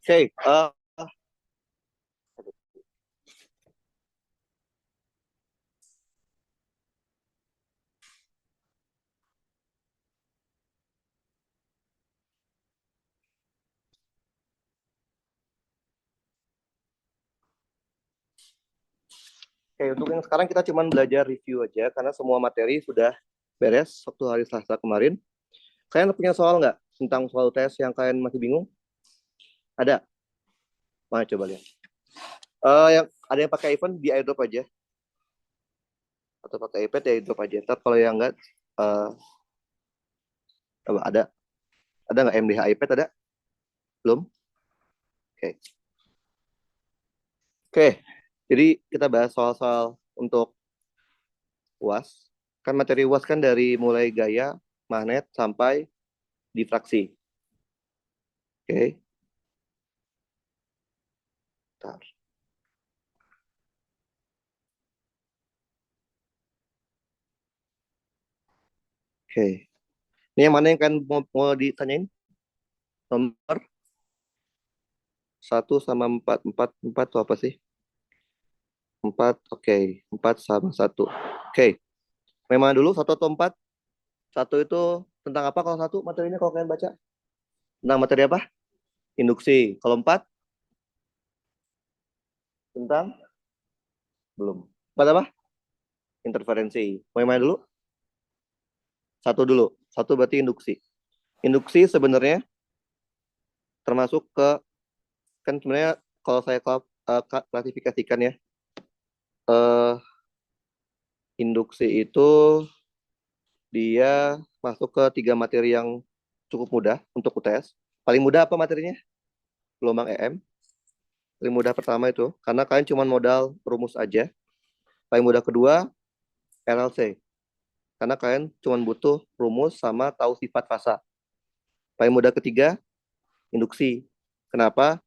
Oke, untuk yang sekarang kita cuma belajar review aja karena semua materi sudah beres waktu hari Selasa kemarin. Kalian punya soal nggak tentang soal tes yang kalian masih bingung? Ada? Mana coba lihat. Yang ada yang pakai iPhone di airdrop aja atau pakai iPad ya airdrop aja. Ntar kalau yang nggak, uh, coba ada nggak MDH iPad ada? Belum? Oke. Oke. Jadi kita bahas soal-soal untuk UAS. Kan materi UAS kan dari mulai gaya, magnet sampai difraksi. Oke. Bentar. Oke. Ini yang mana yang kan mau ditanyain? Nomor 1 sama 4. 4 itu apa sih? 4, oke. 4 sama 1. Oke. Memang dulu 1 atau 4? Satu itu tentang apa kalau satu materinya kalau kalian baca? Tentang materi apa? Induksi. Kalau 4? Tentang? Belum. 4 apa? Interferensi. Mau yang mana dulu? Satu dulu. Satu berarti induksi. Induksi sebenarnya termasuk ke, kan sebenarnya kalau saya klasifikasikan ya, eh, induksi itu dia masuk ke 3 materi yang cukup mudah untuk UTS. Paling mudah apa materinya? Gelombang EM. Paling mudah pertama itu, karena kalian cuma modal rumus aja. Paling mudah kedua, RLC. Karena kalian cuma butuh rumus sama tahu sifat fasa. Paling mudah ketiga, induksi. Kenapa?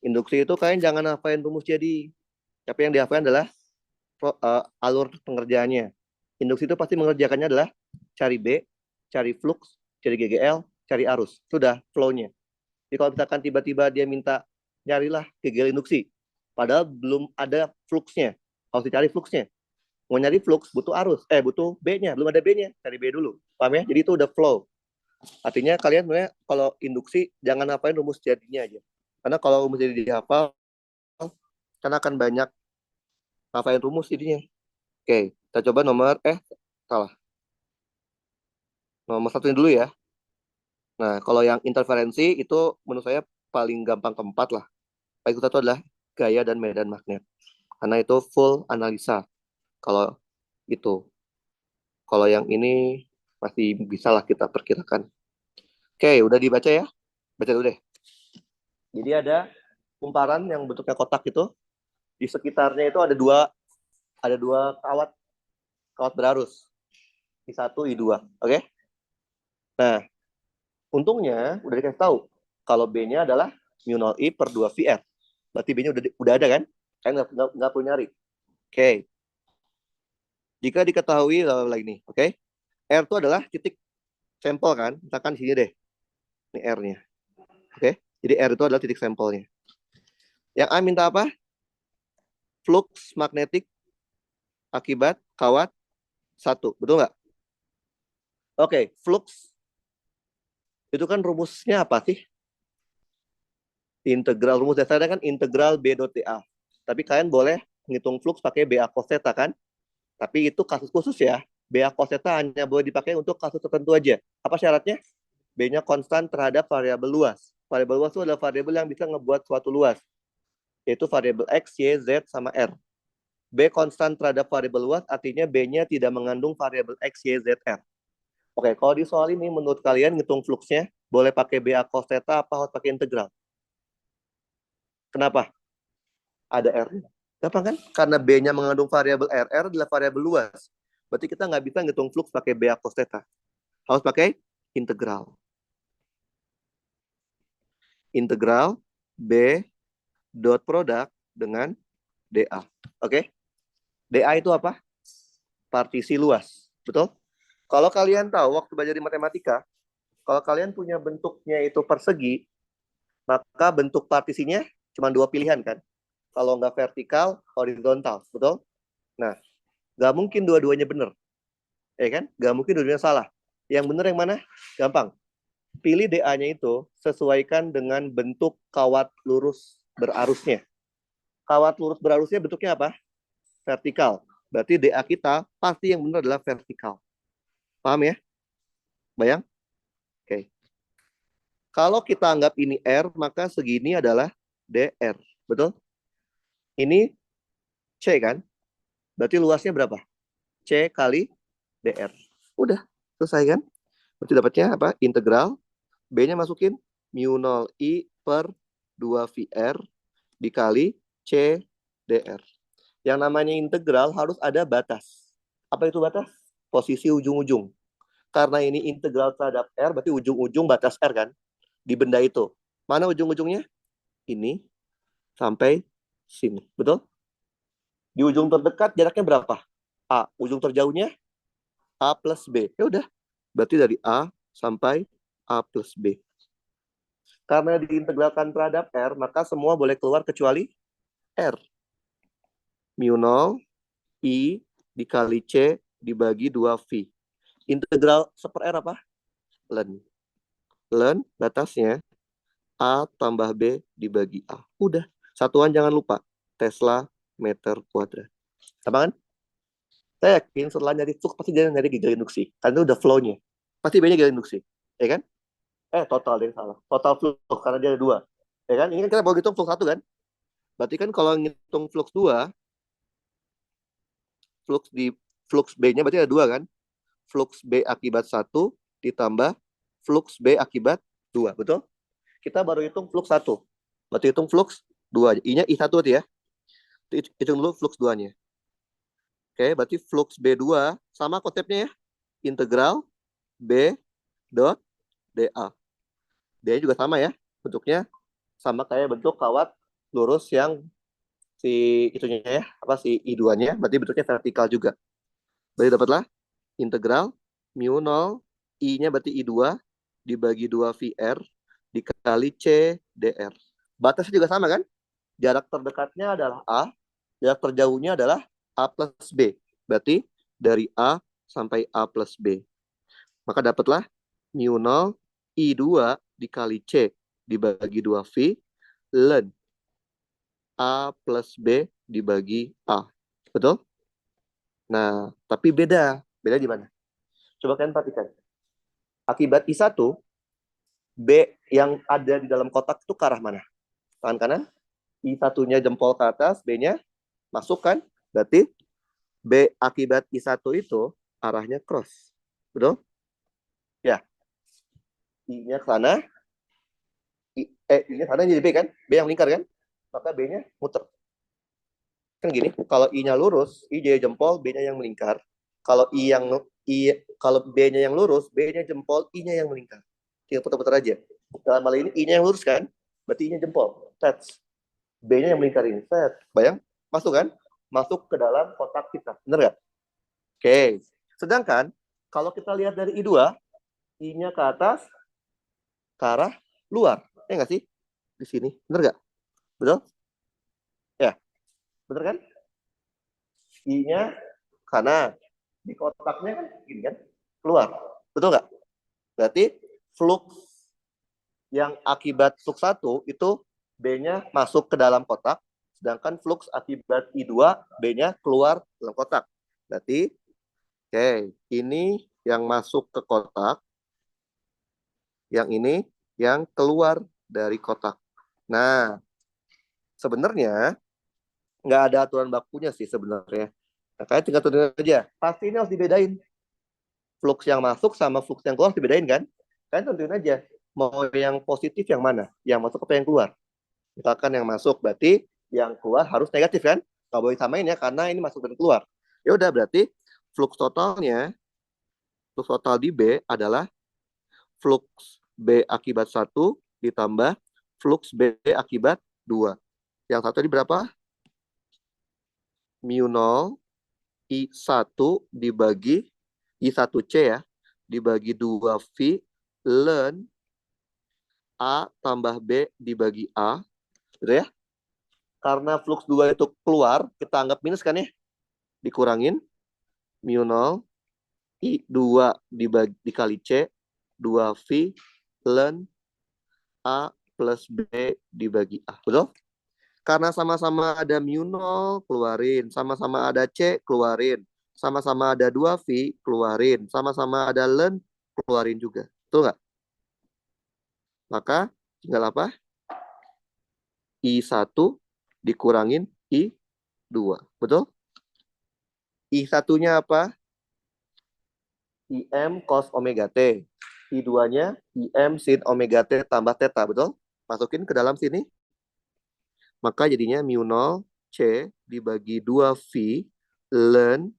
Induksi itu kalian jangan hafalin rumus jadi. Tapi yang dihafalin adalah alur pengerjaannya. Induksi itu pasti mengerjakannya adalah cari B, cari flux, cari GGL, cari arus. Sudah flow-nya. Jadi kalau misalkan tiba-tiba dia minta nyarilah GGL induksi, padahal belum ada fluxnya, harus dicari fluxnya. Mau nyari flux butuh arus, butuh B-nya, belum ada B-nya, cari B dulu. Paham ya? Jadi itu udah flow. Artinya kalian sebenarnya kalau induksi jangan ngapain rumus jadinya aja. Karena kalau rumus jadi dihafal, kan akan banyak ngapain rumus jadinya. Oke, kita coba salah. Nomor satu dulu ya. Nah, kalau yang interferensi itu menurut saya paling gampang keempat lah. Paling satu adalah gaya dan medan magnet. Karena itu full analisa. Kalau itu, kalau yang ini masih bisa lah kita perkirakan. Oke, udah dibaca ya? Baca dulu deh. Jadi ada kumparan yang bentuknya kotak itu. Di sekitarnya itu ada dua kawat kawat berarus. I1, I2. Oke? Nah, untungnya udah dikasih tahu kalau B-nya adalah mu 0 I per 2 VR. Berarti B-nya udah ada kan? Kalian nggak perlu nyari. Oke. Jika diketahui lagi nih, oke? R itu adalah titik sampel kan? Misalkan di sini deh. Ini R-nya. Oke? Jadi R itu adalah titik sampelnya. Yang A minta apa? Flux magnetik akibat kawat 1. Betul nggak? Oke, flux itu kan rumusnya apa sih? Integral, rumus dasarnya kan integral B dot dA. Tapi kalian boleh ngitung flux pakai BA cos theta kan? Tapi itu kasus khusus ya. BA cos theta hanya boleh dipakai untuk kasus tertentu aja. Apa syaratnya? B-nya konstan terhadap variabel luas. Variabel luas itu adalah variabel yang bisa ngebuat suatu luas, yaitu variabel X, Y, Z, sama R. B konstan terhadap variabel luas artinya B-nya tidak mengandung variabel X, Y, Z, R. Oke, kalau di soal ini menurut kalian ngitung fluxnya boleh pakai BA cos theta apa harus pakai integral? Kenapa? Ada R-nya. Kenapa kan? Karena B-nya mengandung variabel R. R adalah variabel luas. Berarti kita nggak bisa ngitung flux pakai BA cos theta. Harus pakai integral. Integral B dot produk dengan DA. Oke? DA itu apa? Partisi luas. Betul? Kalau kalian tahu waktu belajar di matematika, kalau kalian punya bentuknya itu persegi, Maka bentuk partisinya cuma dua pilihan kan. Kalau nggak vertikal, horizontal, betul? Nah, nggak mungkin dua-duanya benar, ya kan? Nggak mungkin dua-duanya salah. Yang benar yang mana? Gampang. Pilih DA-nya itu sesuaikan dengan bentuk kawat lurus berarusnya. Kawat lurus berarusnya bentuknya apa? Vertikal. Berarti DA kita pasti yang benar adalah vertikal. Paham ya? Bayang? Oke. Kalau kita anggap ini R, maka segini adalah DR. Betul? Ini C kan? Berarti luasnya berapa? C kali DR. Udah, selesai kan? Berarti dapatnya apa? Integral. B-nya masukin mu 0 I per 2 VR dikali C DR. Yang namanya integral harus ada batas. Apa itu batas? Posisi ujung-ujung. Karena ini integral terhadap R, berarti ujung-ujung batas R kan? Di benda itu. Mana ujung-ujungnya? Ini sampai sini. Betul? Di ujung terdekat jaraknya berapa? A. Ujung terjauhnya A plus B. Ya udah. Berarti dari A sampai A plus B. Karena diintegralkan terhadap R, maka semua boleh keluar kecuali R. Mu 0 I dikali C dibagi 2V. Integral seper R apa? Ln. Ln batasnya A tambah B dibagi A. Udah. Satuan jangan lupa. Tesla meter kuadrat. Sama kan? Saya yakin setelah nyari flux pasti dia nyari gigi induksi. Karena itu udah flow-nya. Pasti B-nya gigi induksi. Ya kan? Total dia salah. Total flux karena dia ada dua. Ya kan? Ini kan kita mau hitung flux satu kan? Berarti kan kalau ngitung flux dua, flux B-nya berarti ada dua kan? Flux B akibat satu ditambah flux B akibat dua. Betul? Kita baru hitung flux satu. Berarti hitung flux dua. I-nya I1 ya. Hitung dulu flux duanya. Oke, berarti flux B2 sama konsepnya ya. Integral B dot DA. D juga sama ya. Bentuknya sama kayak bentuk kawat lurus yang si itunya ya, apa si I2-nya, berarti bentuknya vertikal juga. Berarti dapatlah integral mu 0 I-nya berarti I2 dibagi 2 VR dikali C DR. Batasnya juga sama kan? Jarak terdekatnya adalah A, jarak terjauhnya adalah A plus B. Berarti dari A sampai A plus B. Maka dapatlah mu 0 I2 dikali C dibagi 2V ln A plus B dibagi A. Betul? Nah, tapi beda. Beda di mana? Coba kalian perhatikan. Akibat I1, B yang ada di dalam kotak itu ke arah mana? Tangan kanan. I1-nya jempol ke atas, B-nya masuk kan? Berarti B akibat I1 itu arahnya cross. Betul? Ya. I-nya ke sana. I-nya ke sana jadi B kan? B yang lingkar kan? Maka B-nya muter. Kan gini, kalau I-nya lurus, I jadi jempol, B-nya yang melingkar. Kalau kalau B-nya yang lurus, B-nya jempol, I-nya yang melingkar. Tinggal putar-putar aja. Dalam hal ini I-nya yang lurus kan? Berarti I-nya jempol. Set. B-nya yang melingkar ini. Set. Bayang? Masuk kan? Masuk ke dalam kotak kita. Bener nggak? Oke. Sedangkan kalau kita lihat dari I2, I-nya ke atas, ke arah luar. Ya nggak sih? Di sini. Bener nggak? Betul? Ya. Bener kan? I-nya kanan. Di kotaknya kan gini kan? Keluar. Betul nggak? Berarti flux yang akibat flux 1 itu B-nya masuk ke dalam kotak, sedangkan flux akibat I2 B-nya keluar dalam kotak. Berarti ini yang masuk ke kotak, yang ini yang keluar dari kotak. Nah, sebenarnya nggak ada aturan bakunya sih sebenarnya. Nah, kalian tinggal tentuin aja. Pasti ini harus dibedain. Flux yang masuk sama flux yang keluar dibedain kan? Kalian tentuin aja. Mau yang positif yang mana? Yang masuk apa yang keluar? Misalkan yang masuk berarti yang keluar harus negatif kan? Nggak boleh samain ya karena ini masuk dan keluar. Ya udah berarti flux totalnya, flux total di B adalah flux B akibat 1 ditambah flux B akibat 2. Yang satu tadi berapa? Mu 0 I1 dibagi I1C ya, dibagi 2V ln A tambah B dibagi A, gitu ya. Karena flux 2 itu keluar, kita anggap minus kan ya? Dikurangin, mu 0, I2 dikali C, 2V, ln A plus B dibagi A. Betul? Karena sama-sama ada mu 0, keluarin. Sama-sama ada C, keluarin. Sama-sama ada 2V, keluarin. Sama-sama ada ln, keluarin juga. Betul nggak? Maka tinggal apa? I1 dikurangin I2. Betul? I1-nya apa? IM cos omega T. I2-nya IM sin omega T tambah theta. Betul? Masukin ke dalam sini. Maka jadinya mu 0 C dibagi 2V ln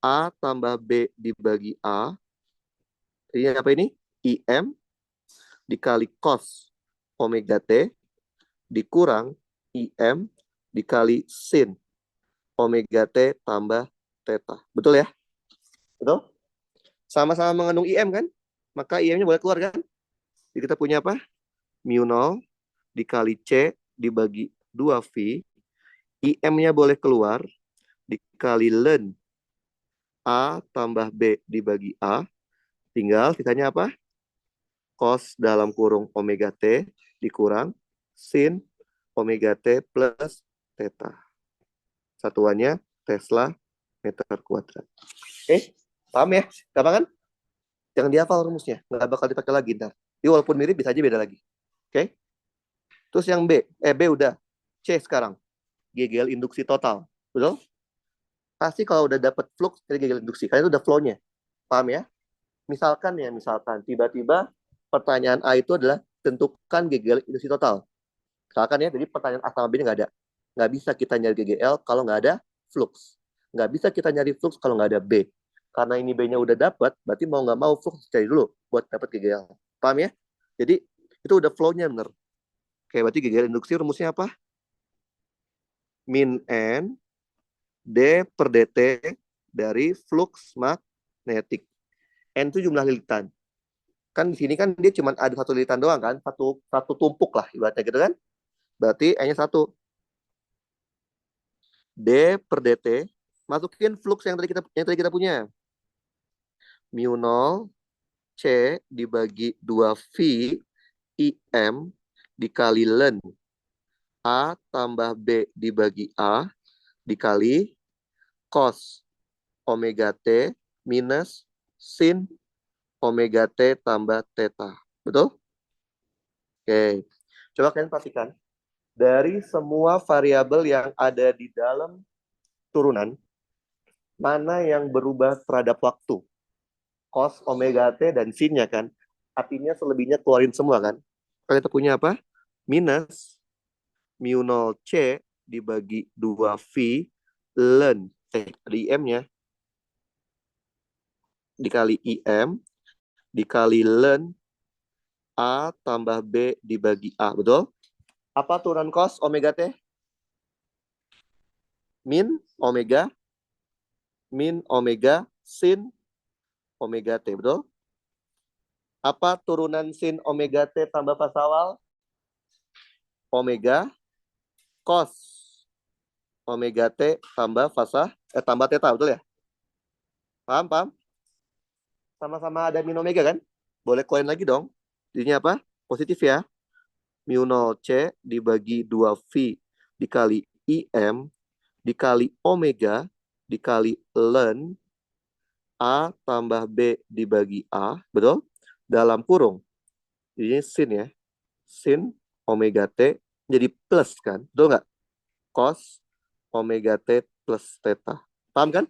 A tambah B dibagi A. Jadinya apa ini? IM dikali cos omega T dikurang IM dikali sin omega T tambah theta. Betul ya? Betul? Sama-sama mengandung IM kan? Maka IM-nya boleh keluar kan? Jadi kita punya apa? Mu 0 dikali C dibagi 2V. IM-nya boleh keluar dikali ln A tambah B dibagi A. Tinggal sisanya apa? Cos dalam kurung omega T dikurang sin omega T plus theta. Satuannya Tesla meter kuadrat. Paham ya? Gampang kan? Jangan dihafal rumusnya. Nggak bakal dipakai lagi ntar. Jadi walaupun mirip bisa aja beda lagi. Oke? Terus yang B. B udah. C sekarang. GGL induksi total. Betul? Pasti kalau udah dapet flux dari GGL induksi. Karena itu udah flow-nya. Paham ya? Misalkan tiba-tiba pertanyaan A itu adalah tentukan GGL induksi total. Misalkan ya, jadi pertanyaan A sama B nggak ada. Nggak bisa kita nyari GGL kalau nggak ada flux. Nggak bisa kita nyari flux kalau nggak ada B. Karena ini B-nya udah dapat, berarti mau nggak mau flux cari dulu buat dapat GGL. Paham ya? Jadi itu udah flow-nya bener. Oke, berarti GGL induksi rumusnya apa? Min N D per DT dari flux magnetik. N itu jumlah lilitan. Kan di sini kan dia cuma ada satu lilitan doang kan, satu tumpuk lah ibaratnya gitu kan. Berarti N-nya 1. D per DT, masukin flux yang tadi kita punya. Mu 0 C dibagi 2V IM dikali ln A tambah B dibagi A dikali cos omega T minus sin omega T tambah theta. Betul? Oke. Coba kalian perhatikan. Dari semua variabel yang ada di dalam turunan, mana yang berubah terhadap waktu? Cos omega T dan sin-nya kan. Artinya selebihnya keluarin semua kan. Kalau kita punya apa? Minus mu 0 C dibagi 2V ln di IM-nya dikali IM dikali ln A tambah B dibagi A. Betul? Apa turunan cos omega T? Min omega sin omega T. Betul? Apa turunan sin omega T tambah fase awal? Omega cos omega T tambah tambah theta. Betul ya? Paham, paham? Sama-sama ada min omega kan? Boleh koin lagi dong. Jadinya apa? Positif ya. Mu 0 C dibagi 2V dikali IM dikali omega dikali ln A tambah B dibagi A. Betul? Dalam kurung. Jadi sin ya. Sin omega T jadi plus kan? Betul nggak? Cos omega T plus theta. Paham kan?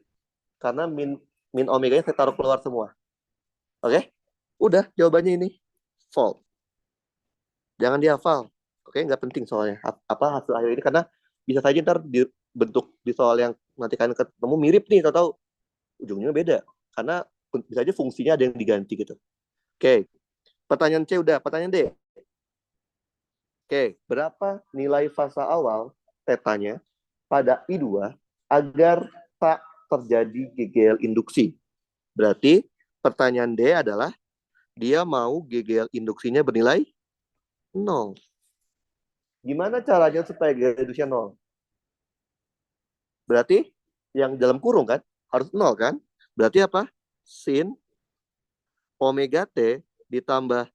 Karena min omeganya saya taruh keluar semua. Oke? Udah jawabannya ini. False. Jangan dihafal. Oke, nggak penting soalnya. Apa hasil akhir ini karena bisa saja ntar dibentuk di soal yang nanti kalian ketemu mirip nih, tahu ujungnya beda. Karena bisa aja fungsinya ada yang diganti gitu. Oke. Pertanyaan C udah, pertanyaan D. Oke, berapa nilai fasa awal tetanya pada I2 agar tak terjadi GGL induksi? Berarti pertanyaan D adalah dia mau GGL induksinya bernilai nol. Gimana caranya supaya gaya redusnya nol? Berarti yang dalam kurung kan harus nol kan? Berarti apa? Sin omega T ditambah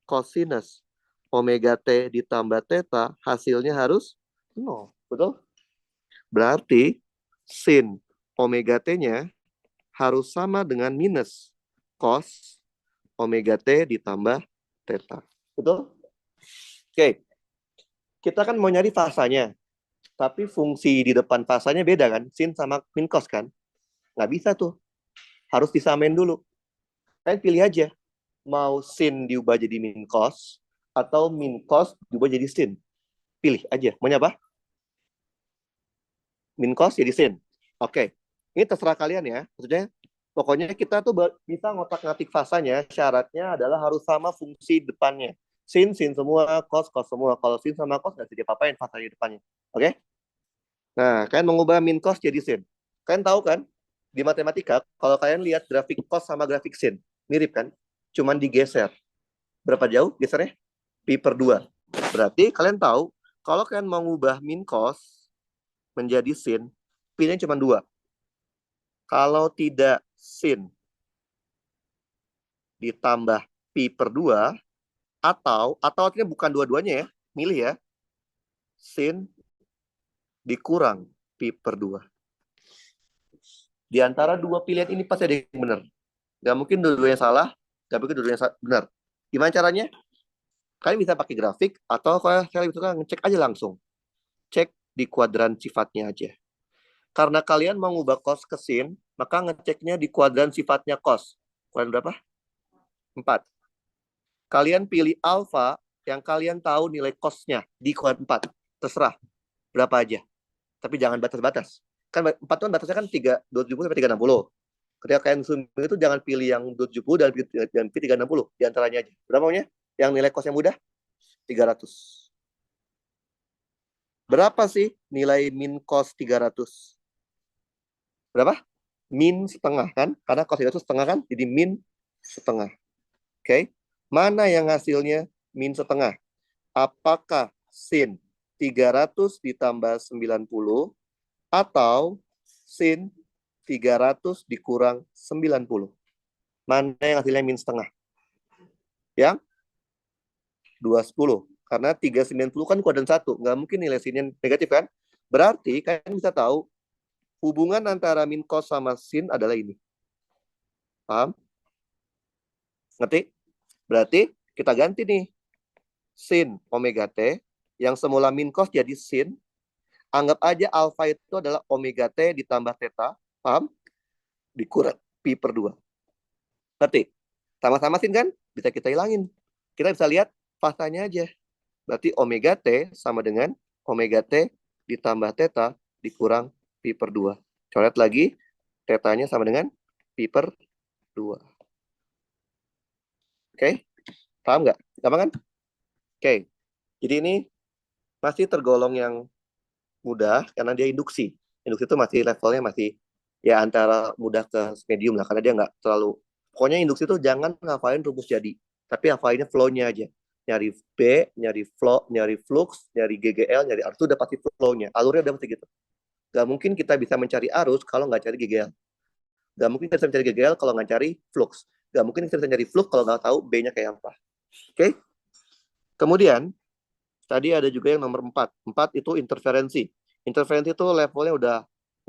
cosinus omega T ditambah theta hasilnya harus nol. Betul? Berarti sin omega T-nya harus sama dengan minus cos omega T ditambah theta. Betul? Oke. Kita kan mau nyari fasanya. Tapi fungsi di depan fasanya beda kan? Sin sama min cos kan? Nggak bisa tuh. Harus disamain dulu. Kalian pilih aja. Mau sin diubah jadi min cos atau min cos diubah jadi sin. Pilih aja. Maunya apa? Min cos jadi sin. Oke. Ini terserah kalian ya. Maksudnya pokoknya kita tuh bisa ngotak-ngatik fasanya. Syaratnya adalah harus sama fungsi depannya. Sin, sin semua, cos, cos semua. Kalau sin sama cos nggak bisa diapa-apain fasanya depannya. Oke? Nah, kalian mengubah min cos jadi sin. Kalian tahu kan, di matematika, kalau kalian lihat grafik cos sama grafik sin, mirip kan? Cuman digeser. Berapa jauh gesernya? Pi per 2. Berarti kalian tahu, kalau kalian mau mengubah min cos menjadi sin, pi-nya cuma 2. Kalau tidak sin ditambah pi per 2, atau artinya bukan dua-duanya ya, milih ya, sin dikurang pi per 2. Di antara dua pilihan ini pasti ada yang benar. Gak mungkin dua-duanya salah, gak mungkin dua-duanya benar. Gimana caranya? Kalian bisa pakai grafik, atau kalian bisa ngecek aja langsung. Cek di kuadran sifatnya aja. Karena kalian mau ngubah cos ke sin, maka ngeceknya di kuadran sifatnya cos. Kuadran berapa? 4. Kalian pilih alfa yang kalian tahu nilai cosnya di kuadran 4. Terserah. Berapa aja. Tapi jangan batas-batas. Kan 4 kan batasnya kan 270 sampai 360. Ketika kalian zoom itu jangan pilih yang 270 dan pilih 360. Di antaranya aja. Berapa maunya? Yang nilai cos yang mudah? 300. Berapa sih nilai min cos 300? Berapa? Min setengah kan? Karena cos 300 setengah kan? Jadi min setengah. Oke. Mana yang hasilnya min setengah? Apakah sin 300 ditambah 90 atau sin 300 dikurang 90? Mana yang hasilnya min setengah? Yang 210. Karena 390 kan kuadran 1. Nggak mungkin nilai sinnya negatif kan? Berarti kalian bisa tahu hubungan antara min cos sama sin adalah ini. Paham? Ngerti? Berarti kita ganti nih. Sin omega T yang semula min cos jadi sin. Anggap aja alfa itu adalah omega T ditambah theta. Paham? Dikurang pi per 2. Ngerti? Sama-sama sin kan? Bisa kita hilangin. Kita bisa lihat fasanya aja. Berarti omega T sama dengan omega T ditambah theta dikurang pi per 2. Coret lagi, theta-nya sama dengan pi per 2. Oke? Paham nggak? Gampang kan? Oke. Jadi ini masih tergolong yang mudah karena dia induksi. Induksi itu masih levelnya masih ya antara mudah ke medium lah. Karena dia nggak terlalu... Pokoknya induksi itu jangan ngafalin rumus jadi. Tapi hafalinnya flow-nya aja. Nyari B, nyari flow, nyari flux, nyari GGL, nyari arus, itu udah pasti flow-nya. Alurnya udah pasti gitu. Gak mungkin kita bisa mencari arus kalau nggak cari GGL. Gak mungkin kita bisa mencari GGL kalau nggak cari flux. Gak mungkin kita bisa cari flux kalau nggak tahu B-nya kayak apa. Oke? Kemudian, tadi ada juga yang nomor 4. 4 itu interferensi. Interferensi itu levelnya udah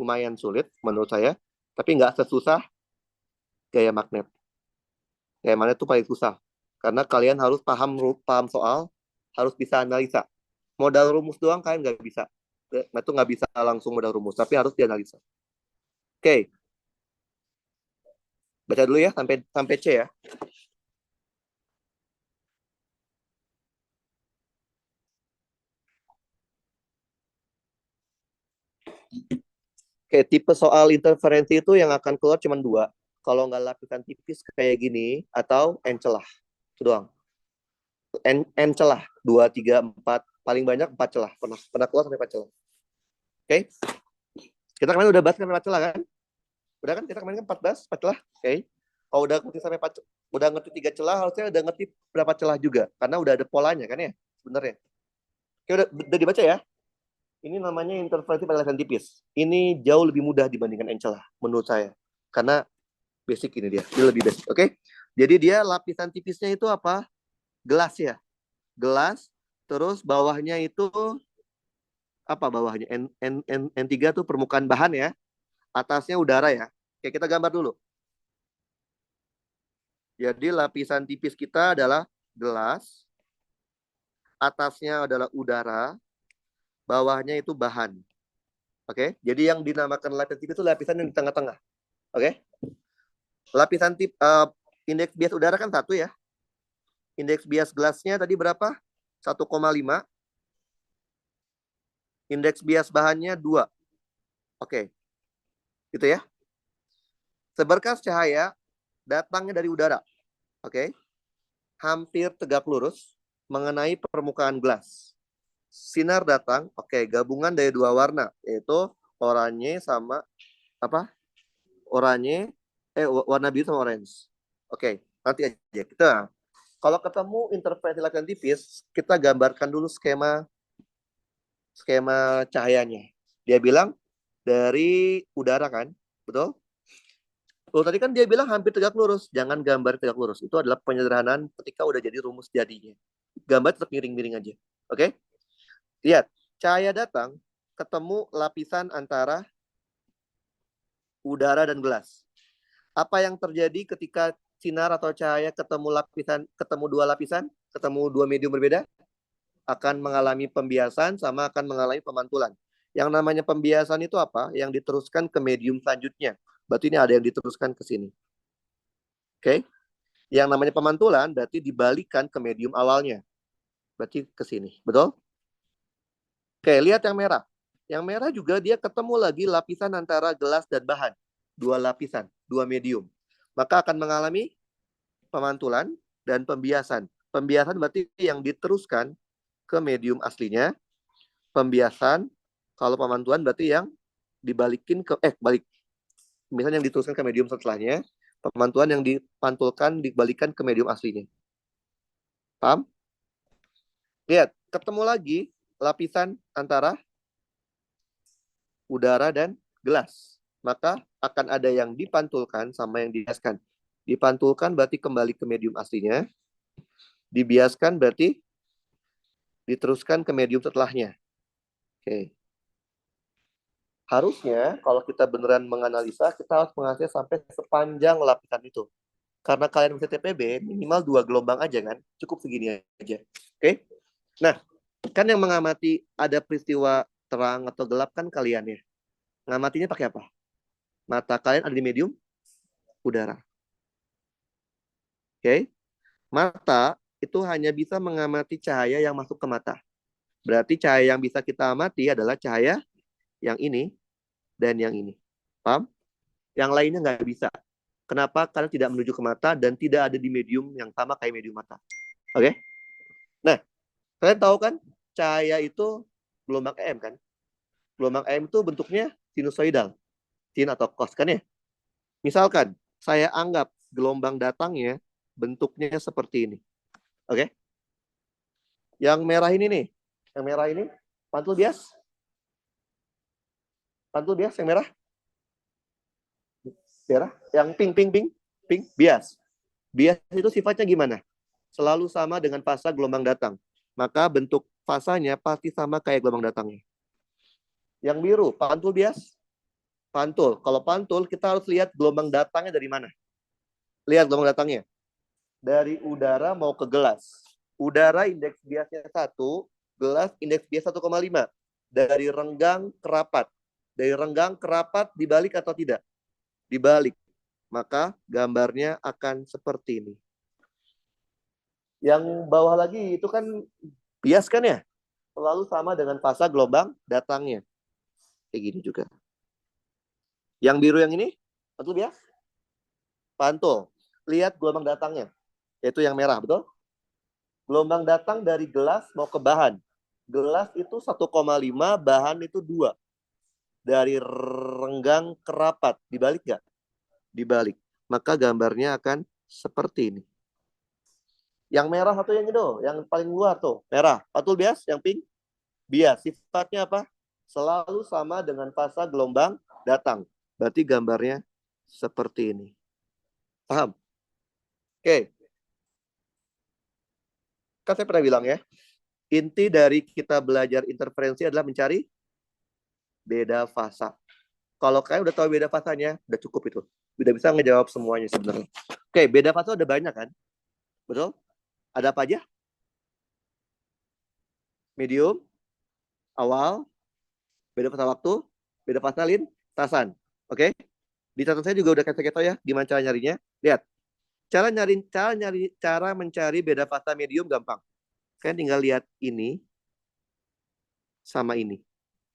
lumayan sulit menurut saya. Tapi nggak sesusah gaya magnet. Gaya magnet itu paling susah. Karena kalian harus paham soal, harus bisa analisa. Modal rumus doang kalian nggak bisa. Nah, itu nggak bisa langsung modal rumus, tapi harus dianalisa. Oke. Baca dulu ya, sampai C ya. Oke, tipe soal interferensi itu yang akan keluar cuma 2. Kalau nggak lapisan tipis kayak gini, atau N celah. Itu doang. N celah. 2, 3, 4. Paling banyak 4 celah. Pernah keluar sampai 4 celah. Oke. Kita kemarin udah bahas sampai 4 celah kan? Udah kan? Kita kemarin kan 4 celah. Oke. Kalau udah ngerti sampai 4, udah ngerti 3 celah, harusnya udah ngerti berapa celah juga. Karena udah ada polanya kan ya. sebenarnya. Oke, udah dibaca ya. Ini namanya interferensi pada lapisan tipis. Ini jauh lebih mudah dibandingkan Ancela menurut saya. Karena basic ini dia lebih basic. Oke. Jadi dia lapisan tipisnya itu apa? Gelas ya. Gelas, terus bawahnya itu apa bawahnya? N3 tuh permukaan bahan ya. Atasnya udara ya. Oke, kita gambar dulu. Jadi lapisan tipis kita adalah gelas, atasnya adalah udara, bawahnya itu bahan. Oke, jadi yang dinamakan lapisan tipis itu lapisan yang di tengah-tengah. Oke, lapisan indeks bias udara kan 1 ya. Indeks bias gelasnya tadi berapa? 1,5. Indeks bias bahannya 2. Oke, gitu ya. Seberkas cahaya datangnya dari udara. Oke, hampir tegak lurus mengenai permukaan gelas. Sinar datang, oke, gabungan dari 2 warna, yaitu oranye sama apa? Oranye, warna biru sama orange. Oke, nanti aja kita. Kalau ketemu interferensi lapisan tipis, kita gambarkan dulu skema cahayanya. Dia bilang dari udara kan, betul? Oh, tadi kan dia bilang hampir tegak lurus. Jangan gambar tegak lurus. Itu adalah penyederhanaan ketika udah jadi rumus jadinya. Gambar tetap miring-miring aja. Oke? Lihat, cahaya datang, ketemu lapisan antara udara dan gelas. Apa yang terjadi ketika sinar atau cahaya ketemu 2 lapisan, ketemu 2 medium berbeda? Akan mengalami pembiasan sama akan mengalami pemantulan. Yang namanya pembiasan itu apa? Yang diteruskan ke medium selanjutnya. Berarti ini ada yang diteruskan ke sini. Oke? Yang namanya pemantulan berarti dibalikan ke medium awalnya. Berarti ke sini. Betul? Oke, lihat yang merah. Yang merah juga dia ketemu lagi lapisan antara gelas dan bahan. 2 lapisan, 2 medium. Maka akan mengalami pemantulan dan pembiasan. Pembiasan berarti yang diteruskan ke medium aslinya. Pembiasan, kalau pemantulan berarti yang dibalikin ke balik. Misalnya yang diteruskan ke medium setelahnya, pemantulan yang dipantulkan dibalikan ke medium aslinya. Paham? Lihat, ketemu lagi lapisan antara udara dan gelas. Maka akan ada yang dipantulkan sama yang dibiaskan. Dipantulkan berarti kembali ke medium aslinya. Dibiaskan berarti diteruskan ke medium setelahnya. Oke. Harusnya kalau kita beneran menganalisa, kita harus menganalisa sampai sepanjang lapisan itu. Karena kalian bisa TPB, minimal 2 gelombang aja kan. Cukup segini aja. Oke. Nah, kan yang mengamati ada peristiwa terang atau gelap kan kalian ya. Ngamatinya pakai apa? Mata kalian ada di medium udara. Oke. Mata itu hanya bisa mengamati cahaya yang masuk ke mata. Berarti cahaya yang bisa kita amati adalah cahaya yang ini dan yang ini. Paham? Yang lainnya nggak bisa. Kenapa? Karena tidak menuju ke mata dan tidak ada di medium yang sama kayak medium mata. Oke? Nah, kalian tahu kan cahaya itu gelombang EM kan? Gelombang EM itu bentuknya sinusoidal. Sin atau cos kan ya? Misalkan saya anggap gelombang datangnya bentuknya seperti ini. Oke? Yang merah ini nih. Yang merah ini pantul bias. Pantul bias yang merah. Merah. Yang pink bias. Bias itu sifatnya gimana? Selalu sama dengan fasa gelombang datang. Maka bentuk fasanya pasti sama kayak gelombang datangnya. Yang biru, pantul bias. Pantul. Kalau pantul, kita harus lihat gelombang datangnya dari mana. Lihat gelombang datangnya. Dari udara mau ke gelas. Udara indeks biasnya 1, gelas indeks bias 1,5. Dari renggang ke rapat. Dari renggang ke rapat dibalik atau tidak? Dibalik. Maka gambarnya akan seperti ini. Yang bawah lagi itu kan bias kan ya? Selalu sama dengan fasa gelombang datangnya. Kayak gini juga. Yang biru yang ini, pantul bias? Pantul. Lihat gelombang datangnya. Yaitu yang merah, betul? Gelombang datang dari gelas mau ke bahan. Gelas itu 1,5, bahan itu 2. Dari renggang ke rapat. Dibalik nggak? Dibalik. Maka gambarnya akan seperti ini. Yang merah satu yang itu, yang paling luar tuh, merah. Patul bias, yang pink, bias. Sifatnya apa? Selalu sama dengan fasa gelombang datang. Berarti gambarnya seperti ini. Paham? Oke. Kan saya pernah bilang ya, inti dari kita belajar interferensi adalah mencari beda fasa. Kalau kalian udah tahu beda fasanya, udah cukup itu. Udah bisa ngejawab semuanya sebenarnya. Oke, beda fasa ada banyak kan? Betul? Ada apa aja? Medium, awal, beda fasa waktu, beda fasa lintasan. Oke? Di catatan saya juga udah kasih tahu ya gimana cara nyarinya. Lihat, cara mencari beda fasa medium gampang. Kalian tinggal lihat ini sama ini.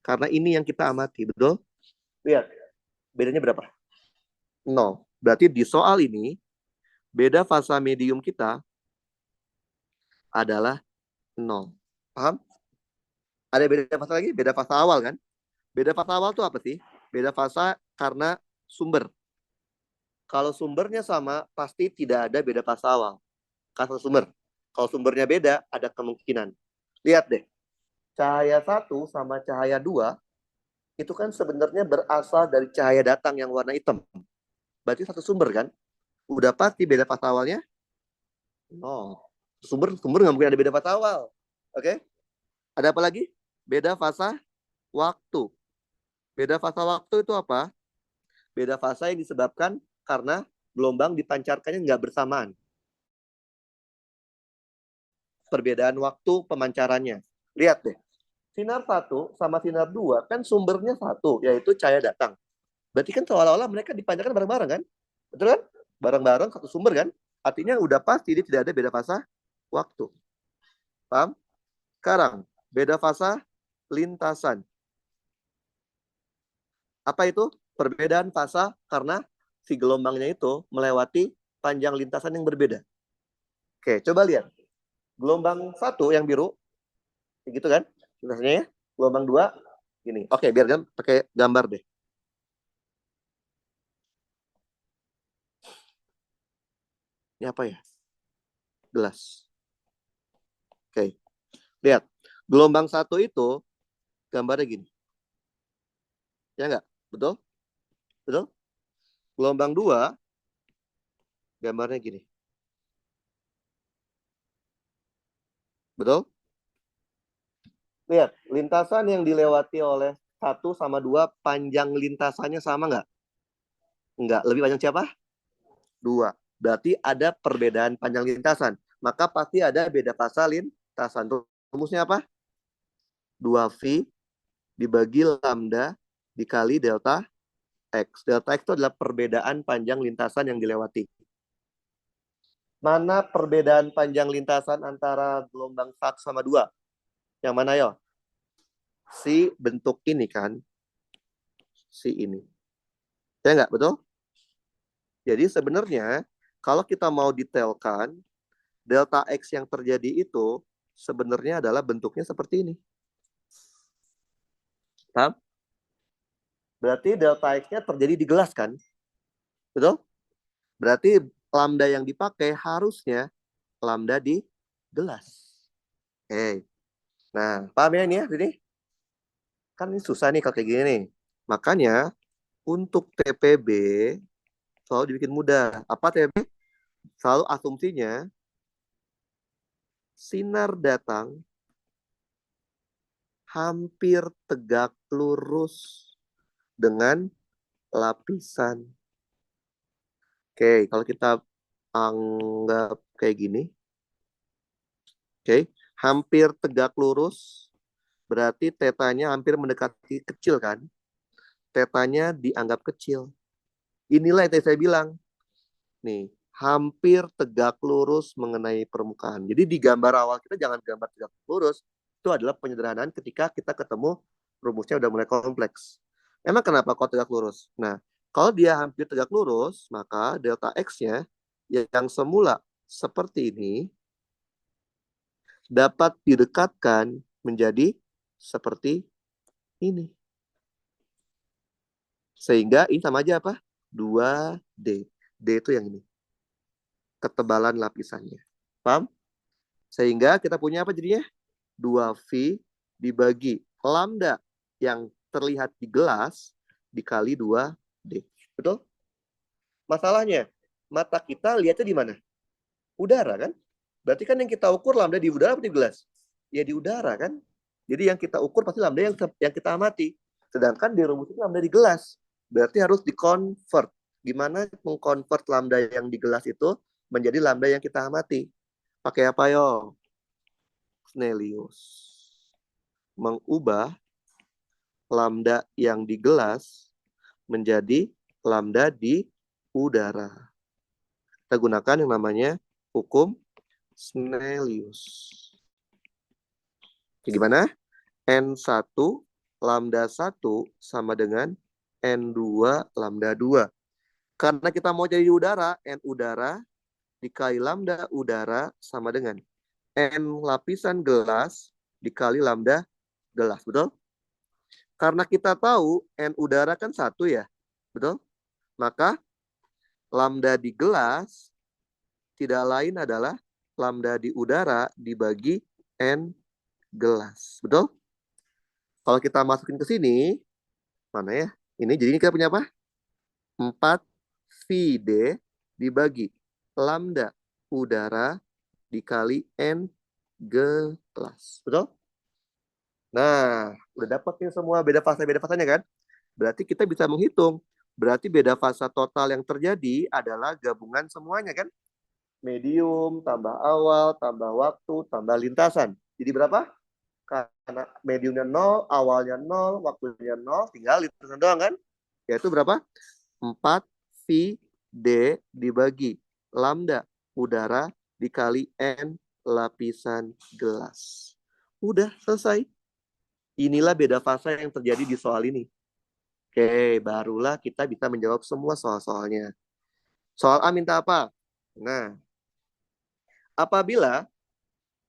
Karena ini yang kita amati, betul? Lihat, bedanya berapa? 0. Berarti di soal ini, beda fasa medium kita adalah 0. Paham? Ada beda fasa lagi? Beda fasa awal kan? Beda fasa awal itu apa sih? Beda fasa karena sumber. Kalau sumbernya sama, pasti tidak ada beda fasa awal. Karena sumber. Kalau sumbernya beda, ada kemungkinan. Lihat deh. Cahaya 1 sama cahaya 2 itu kan sebenarnya berasal dari cahaya datang yang warna hitam. Berarti satu sumber kan? Udah pasti beda fasa awalnya? No. Sumber nggak mungkin ada beda fasa awal. Oke? Ada apa lagi? Beda fasa waktu. Beda fasa waktu itu apa? Beda fasa yang disebabkan karena gelombang dipancarkannya nggak bersamaan. Perbedaan waktu pemancarannya. Lihat deh. Sinar 1 sama sinar 2 kan sumbernya satu, yaitu cahaya datang. Berarti kan seolah-olah mereka dipancarkan bareng-bareng kan? Betul kan? Bareng-bareng satu sumber kan? Artinya udah pasti dia tidak ada beda fasa waktu. Paham? Sekarang, beda fasa lintasan. Apa itu? Perbedaan fasa karena si gelombangnya itu melewati panjang lintasan yang berbeda. Oke, coba lihat. Gelombang 1 yang biru, gitu kan? Lintasannya ya. Gelombang 2, gini. Oke, biar kan pakai gambar deh. Ini apa ya? Gelas. Oke, lihat. Gelombang 1 itu gambarnya gini. Ya enggak? Betul? Betul? Gelombang 2 gambarnya gini. Betul? Lihat, lintasan yang dilewati oleh 1 sama 2 panjang lintasannya sama nggak? Enggak. Lebih panjang siapa? 2. Berarti ada perbedaan panjang lintasan. Maka pasti ada beda fasa lintasan. Rumusnya apa? 2V dibagi lambda dikali delta X. Delta X itu adalah perbedaan panjang lintasan yang dilewati. Mana perbedaan panjang lintasan antara gelombang 1 sama 2? Yang mana yo? Si bentuk ini kan. Si ini. Ya nggak? Betul? Jadi sebenarnya kalau kita mau detailkan, delta X yang terjadi itu sebenarnya adalah bentuknya seperti ini. Paham? Berarti delta X-nya terjadi di gelas kan? Betul? Berarti lambda yang dipakai harusnya lambda di gelas. Oke. Nah, paham ya ini ya? Ini? Kan ini susah nih kalau kayak gini nih. Makanya untuk TPB selalu dibikin mudah. Apa TPB? Selalu asumsinya sinar datang hampir tegak lurus dengan lapisan. Oke, kalau kita anggap kayak gini. Oke, hampir tegak lurus berarti tetanya hampir mendekati kecil kan? Tetanya dianggap kecil. Inilah yang tadi saya bilang. Nih, hampir tegak lurus mengenai permukaan. Jadi di gambar awal kita jangan gambar tegak lurus. Itu adalah penyederhanaan ketika kita ketemu rumusnya udah mulai kompleks. Emang kenapa kok tegak lurus? Nah, kalau dia hampir tegak lurus, maka delta X-nya yang semula seperti ini dapat didekatkan menjadi seperti ini. Sehingga ini sama aja apa? 2D. D itu yang ini. Ketebalan lapisannya. Paham? Sehingga kita punya apa jadinya? 2V dibagi lambda yang terlihat di gelas dikali 2D. Betul? Masalahnya, mata kita lihatnya di mana? Udara kan? Berarti kan yang kita ukur lambda di udara atau di gelas? Ya di udara kan? Jadi yang kita ukur pasti lambda yang kita amati. Sedangkan di rumus itu lambda di gelas. Berarti harus di-convert. Gimana mengkonvert lambda yang di gelas itu menjadi lambda yang kita amati? Pakai apa yo? Snellius. Mengubah lambda yang di gelas menjadi lambda di udara. Kita gunakan yang namanya hukum Snellius. Gimana? N1 lambda 1 sama dengan N2 lambda 2. Karena kita mau jadi udara, N udara dikali lambda udara sama dengan N lapisan gelas dikali lambda gelas. Betul? Karena kita tahu N udara kan 1 ya. Betul? Maka lambda di gelas tidak lain adalah lambda di udara dibagi N gelas. Betul? Kalau kita masukin ke sini, mana ya? Ini jadi ini kita punya apa? 4VD dibagi lambda udara dikali N gelas. Betul? Nah, udah dapat nih semua beda fasanya kan? Berarti kita bisa menghitung. Berarti beda fasa total yang terjadi adalah gabungan semuanya kan? Medium, tambah awal, tambah waktu, tambah lintasan. Jadi berapa? Karena mediumnya 0, awalnya 0, waktunya 0, tinggal lintasan doang kan? Yaitu berapa? 4VD dibagi lambda udara dikali N lapisan gelas. Udah selesai. Inilah beda fasa yang terjadi di soal ini. Oke, barulah kita bisa menjawab semua soal-soalnya. Soal A minta apa? Nah, apabila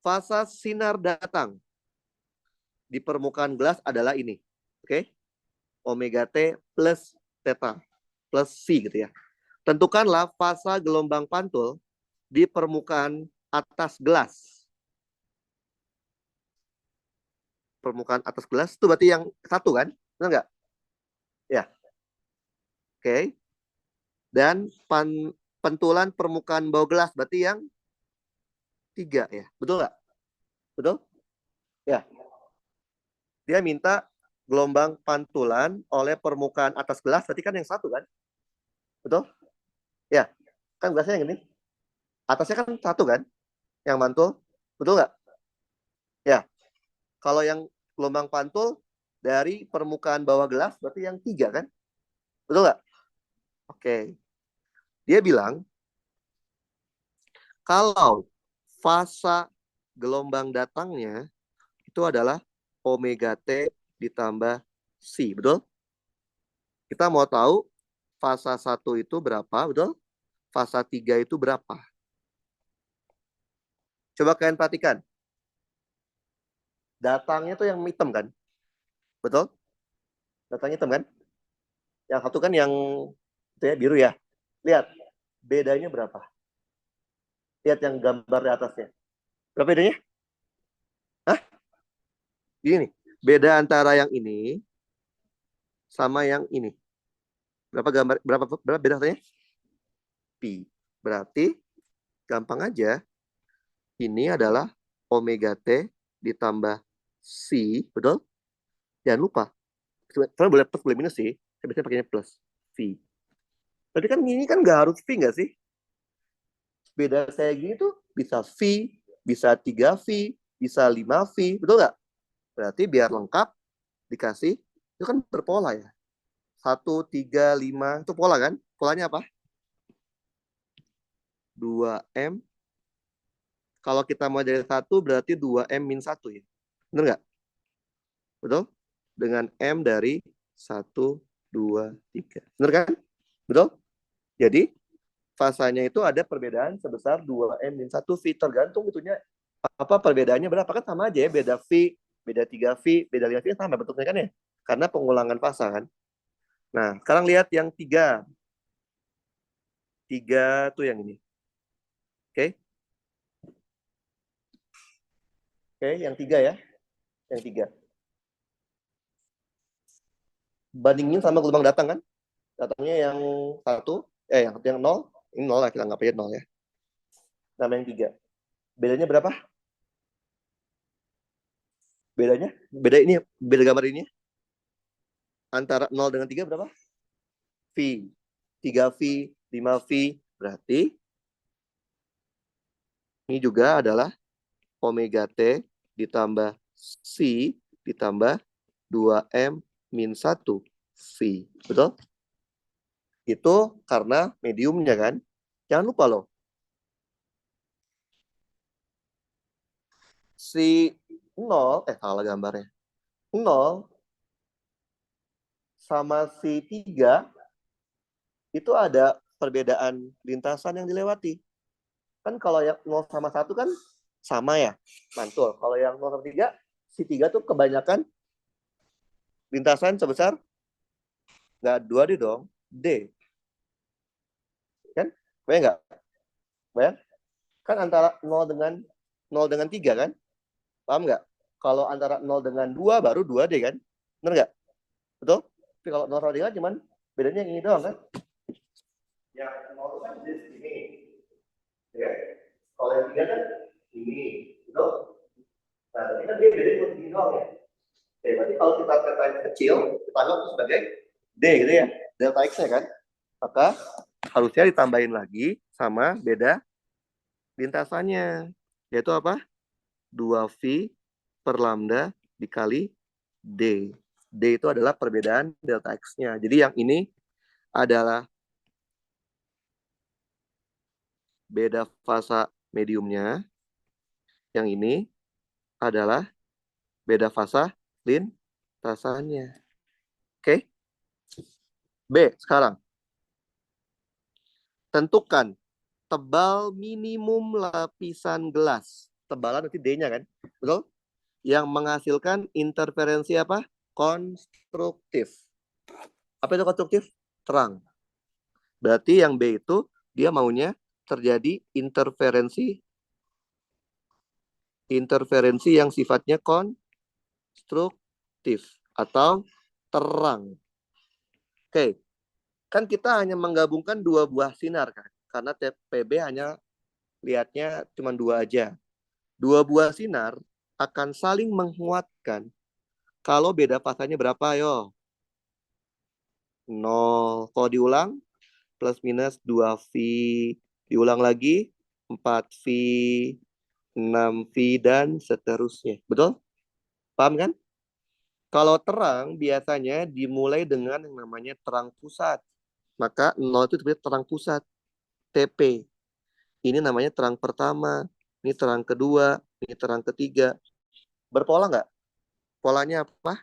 fasa sinar datang di permukaan gelas adalah ini. Oke? Omega T plus theta plus C gitu ya. Tentukanlah fasa gelombang pantul di permukaan atas gelas. Permukaan atas gelas itu berarti yang satu kan? Benar nggak? Ya. Oke. Dan pentulan permukaan bawah gelas berarti yang 3 ya. Betul nggak? Betul? Ya. Dia minta gelombang pantulan oleh permukaan atas gelas berarti kan yang satu kan? Betul? Ya. Kan gelasnya yang ini. Atasnya kan satu kan? Yang mantul. Betul nggak? Ya. Kalau yang gelombang pantul dari permukaan bawah gelas berarti yang 3 kan? Betul nggak? Oke. Dia bilang kalau fasa gelombang datangnya itu adalah omega T ditambah C, betul? Kita mau tahu fasa 1 itu berapa, betul? Fasa 3 itu berapa? Coba kalian perhatikan. Datangnya tuh yang hitam kan? Betul? Datangnya hitam kan? Yang satu kan yang itu ya, biru ya. Lihat, bedanya berapa? Lihat yang gambar di atasnya. Berapa bedanya? Hah? Gini nih. Beda antara yang ini sama yang ini. Berapa beda katanya? Pi. Berarti gampang aja. Ini adalah omega T ditambah C, betul? Jangan lupa. Sebenarnya boleh plus, boleh minus sih. Saya biasanya pakainya plus. V. Tapi kan ini kan nggak harus V nggak sih? Beda saya gini tuh bisa V, bisa 3V, bisa 5V, betul nggak? Berarti biar lengkap dikasih, itu kan berpola ya. 1, 3, 5, itu pola kan? Polanya apa? 2M. Kalau kita mau dari 1 berarti 2M min 1 ya. Bener nggak? Betul? Dengan M dari 1, 2, 3. Bener kan? Betul? Jadi fasanya itu ada perbedaan sebesar 2M min 1V. Tergantung itunya apa perbedaannya berapa. Kan sama aja ya. Beda V, beda 3V, beda 5V sama bentuknya kan ya. Karena pengulangan fasa kan. Nah, sekarang lihat yang 3. 3 tuh yang ini. Oke. Oke, yang 3 ya. Yang 3. Bandingin sama gelombang datang kan? Datangnya yang 1, yang 0. Ini 0 lah, kita anggap aja 0 ya. Sama yang 3. Bedanya berapa? Bedanya? Beda gambar ini. Antara 0 dengan 3 berapa? V. 3V, 5V. Berarti ini juga adalah omega T ditambah C ditambah 2M min 1 V. Betul? Itu karena mediumnya kan. Jangan lupa loh. Si 0, salah gambarnya. 0 sama si 3 itu ada perbedaan lintasan yang dilewati. Kan kalau yang 0 sama 1 kan sama ya, mantul. Kalau yang 0 sama 3, si 3 tuh kebanyakan lintasan sebesar nggak 2D dong, D. Kan? Bayang nggak? Bayang? Kan antara 0 dengan 3 kan? Paham nggak? Kalau antara 0 dengan 2 baru 2D kan? Benar nggak? Betul? Tapi kalau 0 sama 3 cuman bedanya yang ini doang kan? Yang 0 kan di sini. Ya. Kalau yang 3 kan ini. Betul? Nah, tapi kan dia bedanya cuma segini doang ya. Oke, berarti kalau kita delta X kecil, kita anggap itu sebagai D gitu ya. Delta X-nya kan. Maka harusnya ditambahin lagi sama beda lintasannya. Yaitu apa? 2V per lambda dikali D. D itu adalah perbedaan delta X-nya. Jadi yang ini adalah beda fasa mediumnya. Yang ini adalah beda fasa lintasannya. Oke? B sekarang. Tentukan tebal minimum lapisan gelas. Tebalan nanti D-nya kan? Betul? Yang menghasilkan interferensi apa? Konstruktif. Apa itu konstruktif? Terang. Berarti yang B itu dia maunya terjadi interferensi yang sifatnya konstruktif atau terang. Oke, kan kita hanya menggabungkan 2 buah sinar kan, karena PB hanya lihatnya cuma 2 aja. 2 buah sinar akan saling menguatkan kalau beda fasanya berapa, yo? 0. Kalau diulang, plus minus 2V. Diulang lagi, 4V, 6V, dan seterusnya. Betul? Paham kan? Kalau terang biasanya dimulai dengan yang namanya terang pusat. Maka 0 itu sebenarnya terang pusat, TP. Ini namanya terang pertama, ini terang kedua, ini terang ketiga. Berpola nggak? Polanya apa?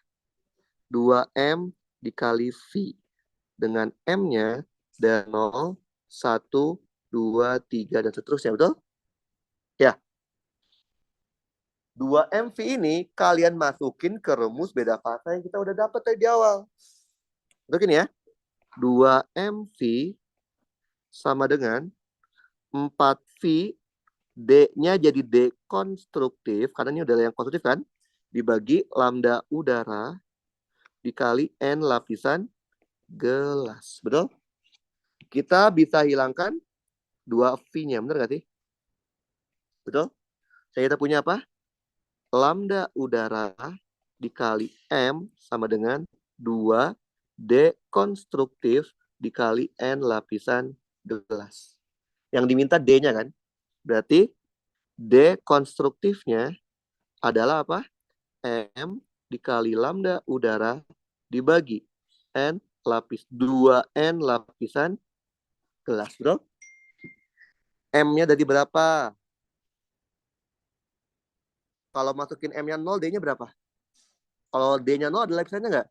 2M dikali V. Dengan M-nya dari 0, 1, 2, 3, dan seterusnya. Betul? Ya. 2MV ini kalian masukin ke rumus beda fasa yang kita udah dapat tadi di awal. Untuk ini ya. 2MV sama dengan 4V, D-nya jadi D konstruktif, karena ini udah yang konstruktif kan, dibagi lambda udara dikali N lapisan gelas. Betul? Kita bisa hilangkan 2V-nya, benar nggak sih? Betul? Kita punya apa? Lambda udara dikali M sama dengan 2 D konstruktif dikali N lapisan gelas. Yang diminta D-nya kan? Berarti D konstruktifnya adalah apa? M dikali lambda udara dibagi N lapis 2N lapisan gelas, bro. M-nya dari berapa? Kalau masukin M-nya 0, D-nya berapa? Kalau D-nya 0 ada lapisannya nggak?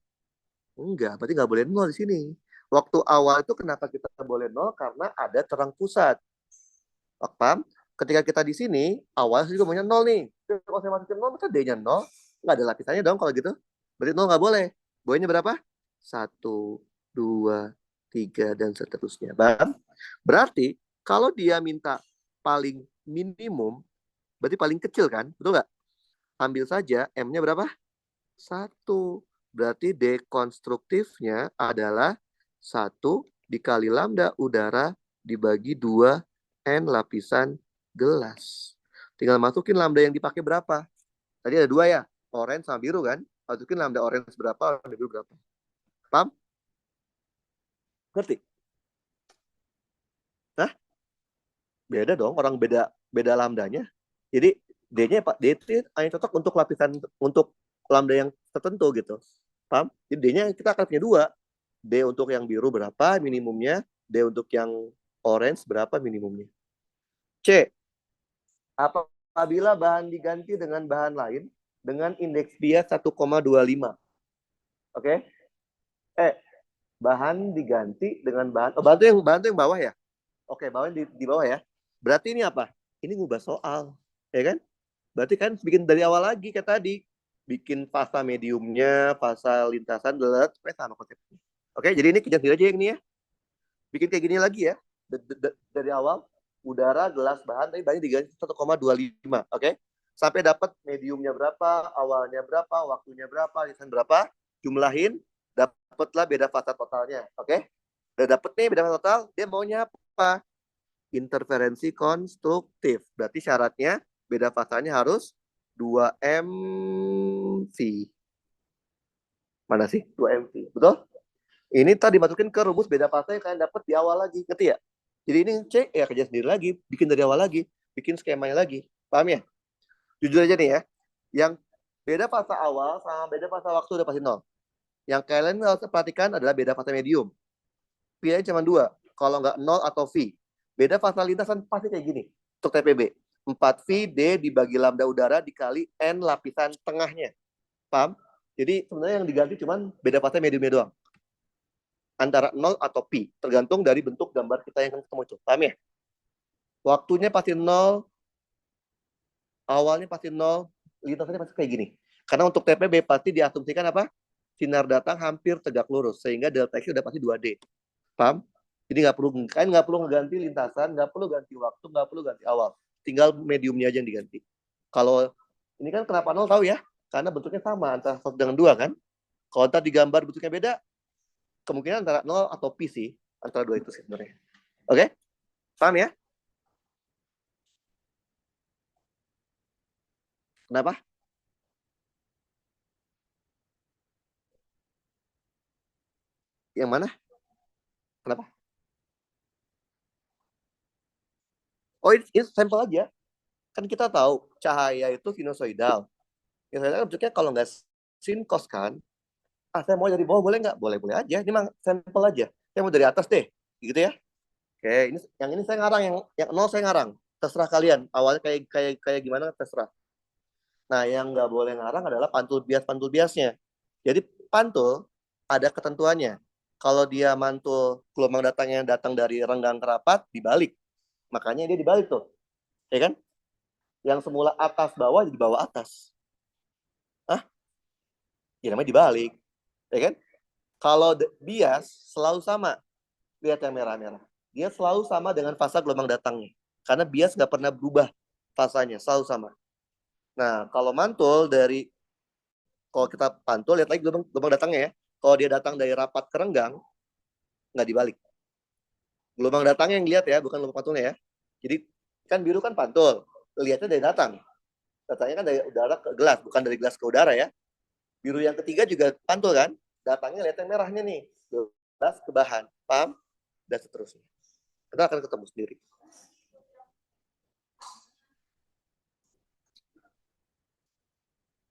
Enggak, berarti nggak boleh 0 di sini. Waktu awal itu kenapa kita boleh 0? Karena ada terang pusat. Paham? Ketika kita di sini, awal juga maunya 0 nih. Kalau saya masukin 0, maka D-nya 0. Nggak ada lapisannya dong kalau gitu. Berarti 0 nggak boleh. Bolehnya berapa? 1, 2, 3, dan seterusnya. Paham? Berarti kalau dia minta paling minimum, berarti paling kecil kan? Betul nggak? Ambil saja M-nya berapa? 1. Berarti dekonstruktifnya adalah 1 dikali lambda udara dibagi 2 N lapisan gelas. Tinggal masukin lambda yang dipakai berapa. Tadi ada 2 ya, orange sama biru kan. Masukin lambda orange berapa, lambda biru berapa. Paham? Ngerti? Hah? Beda dong, orang beda beda lambdanya. Jadi D-nya Pak, D itu hanya cocok untuk lapisan untuk lambda yang tertentu gitu. Paham? Jadi D-nya kita akan punya 2. D untuk yang biru berapa minimumnya, D untuk yang orange berapa minimumnya. C. Apabila bahan diganti dengan bahan lain dengan indeks bias 1,25. Oke? Bahan diganti dengan bahan, bahan itu yang bawah ya. Oke, bahan di bawah ya. Berarti ini apa? Ini ngubah soal, ya kan? Berarti kan bikin dari awal lagi kayak tadi. Bikin fasa mediumnya, fasa lintasan, sama konsepnya. Oke, jadi ini kerja aja yang ini ya. Bikin kayak gini lagi ya. Dari awal, udara, gelas, bahan, tapi banyak diganti 1,25. Oke? Sampai dapat mediumnya berapa, awalnya berapa, waktunya berapa, lintasan berapa, jumlahin, dapatlah beda fasa totalnya. Oke? Udah dapet nih beda fasa total, dia maunya apa? Interferensi konstruktif. Berarti syaratnya beda fasanya harus 2 MV. Mana sih 2 MV? Betul? Ini tadi dimasukin ke rumus beda fase yang kalian dapat di awal lagi. Ngerti ya? Jadi ini C ya kerja sendiri lagi. Bikin dari awal lagi. Bikin skemanya lagi. Paham ya? Jujur aja nih ya. Yang beda fase awal sama beda fase waktu udah pasti 0. Yang kalian harus perhatikan adalah beda fase medium. Pilihannya cuma 2. Kalau nggak 0 atau V. Beda fase lintasan pasti kayak gini. Untuk TPB. 4V D dibagi lambda udara dikali N lapisan tengahnya. Paham? Jadi sebenarnya yang diganti cuma beda fase mediumnya doang. Antara 0 atau pi, tergantung dari bentuk gambar kita yang ketemu itu. Paham ya? Waktunya pasti 0, awalnya pasti 0, lintasannya pasti kayak gini. Karena untuk TPB pasti diasumsikan apa? Sinar datang hampir tegak lurus, sehingga delta X udah pasti 2D. Paham? Jadi nggak perlu ganti lintasan, nggak perlu ganti waktu, nggak perlu ganti awal. Tinggal mediumnya aja yang diganti. Kalau ini kan kenapa 0 tahu ya? Karena bentuknya sama antara 1 dengan 2 kan? Kalau ntar digambar bentuknya beda, kemungkinan antara 0 atau pi sih, antara 2 itu sih sebenarnya. Oke? Paham ya? Kenapa? Yang mana? Kenapa? Oh, ini sampel aja. Kan kita tahu cahaya itu sinusoidal. Sinusoidal kan bentuknya kalau nggak sinkos kan. Ah, saya mau dari bawah boleh nggak? Boleh-boleh aja. Ini mah sampel aja. Saya mau dari atas deh. Gitu ya. Oke, ini saya ngarang, yang 0 saya ngarang. Terserah kalian. Awalnya kayak gimana terserah. Nah, yang nggak boleh ngarang adalah pantul biasnya. Jadi pantul ada ketentuannya. Kalau dia mantul gelombang datangnya datang dari renggang ke rapat, dibalik. Makanya dia dibalik tuh. Ya kan? Yang semula atas bawah jadi bawah atas. Hah? Ya namanya dibalik. Ya kan? Kalau bias selalu sama. Lihat yang merah-merah. Dia selalu sama dengan fasa gelombang datangnya. Karena bias nggak pernah berubah fasanya. Selalu sama. Nah, kalau mantul kalau kita pantul, lihat lagi gelombang datangnya ya. Kalau dia datang dari rapat ke renggang, nggak dibalik. Gelombang datangnya yang lihat ya, bukan gelombang pantulnya ya. Jadi kan biru kan pantul, lihatnya dari datang. Datangnya kan dari udara ke gelas, bukan dari gelas ke udara ya. Biru yang ketiga juga pantul kan, datangnya lihat yang merahnya nih, gelas ke bahan, paham? Dan seterusnya. Kita akan ketemu sendiri.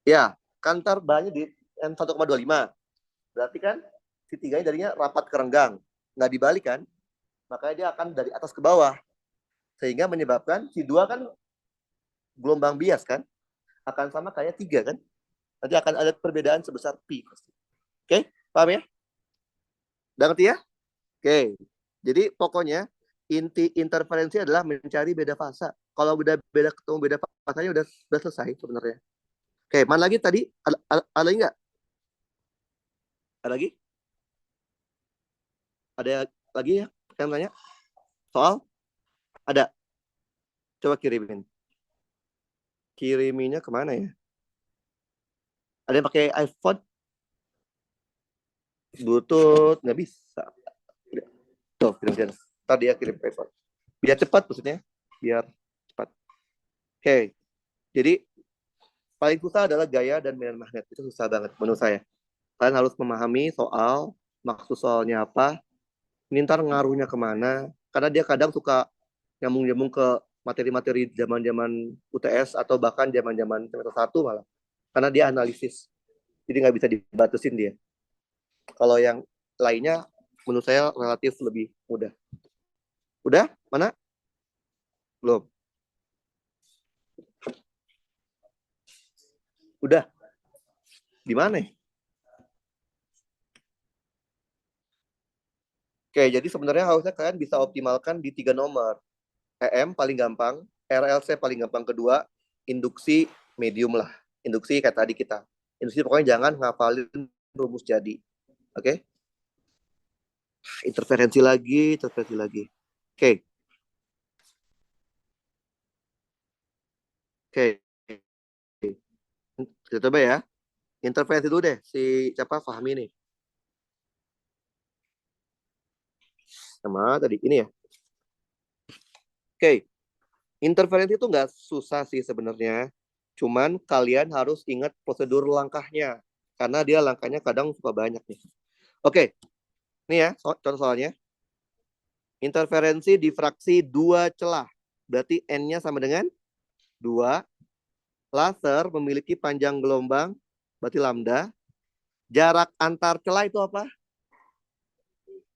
Ya, kantar bahannya di N1,25. Berarti kan si tiganya darinya rapat ke renggang. Nggak dibalik kan? Makanya dia akan dari atas ke bawah. Sehingga menyebabkan si 2 kan gelombang bias kan? Akan sama kayak 3 kan? Nanti akan ada perbedaan sebesar pi. Oke, paham ya? Udah ngerti ya? Oke. Jadi pokoknya inti interferensi adalah mencari beda fasa. Kalau udah ketemu beda fasanya udah selesai sebenarnya. Oke, mana lagi tadi? Ada lagi nggak? Ada lagi? Ada lagi ya yang nanya? Soal? Ada. Coba kirimin. Kiriminya kemana ya? Ada yang pakai iPhone? Bluetooth nggak bisa. Tuh, kirim. Tadi ya kirim iPhone. Biar cepat maksudnya. Biar cepat. Oke. Jadi paling susah adalah gaya dan medan magnet. Itu susah banget menurut saya. Kalian harus memahami soal, maksud soalnya apa, ini ntar ngaruhnya kemana. Karena dia kadang suka nyambung-nyambung ke materi-materi zaman-zaman UTS atau bahkan zaman-zaman semester 1 malah. Karena dia analisis. Jadi nggak bisa dibatasin dia. Kalau yang lainnya menurut saya relatif lebih mudah. Udah? Mana? Belum. Udah. Di mana? Oke, jadi sebenarnya harusnya kalian bisa optimalkan di 3 nomor. EM paling gampang, RLC paling gampang kedua, induksi medium lah. Induksi kayak tadi kita. Induksi pokoknya jangan ngafalin rumus jadi. Oke? Interferensi lagi, interferensi lagi. Oke. Oke. Kita coba ya. Interferensi dulu deh, si siapa Fahmi nih. Sama tadi, ini ya. Oke. Interferensi itu nggak susah sih sebenarnya. Cuman kalian harus ingat prosedur langkahnya. Karena dia langkahnya kadang suka banyak nih. Oke. Ini ya, contoh soalnya. Interferensi difraksi 2 celah. Berarti N-nya sama dengan 2. Laser memiliki panjang gelombang, berarti lambda. Jarak antar celah itu apa?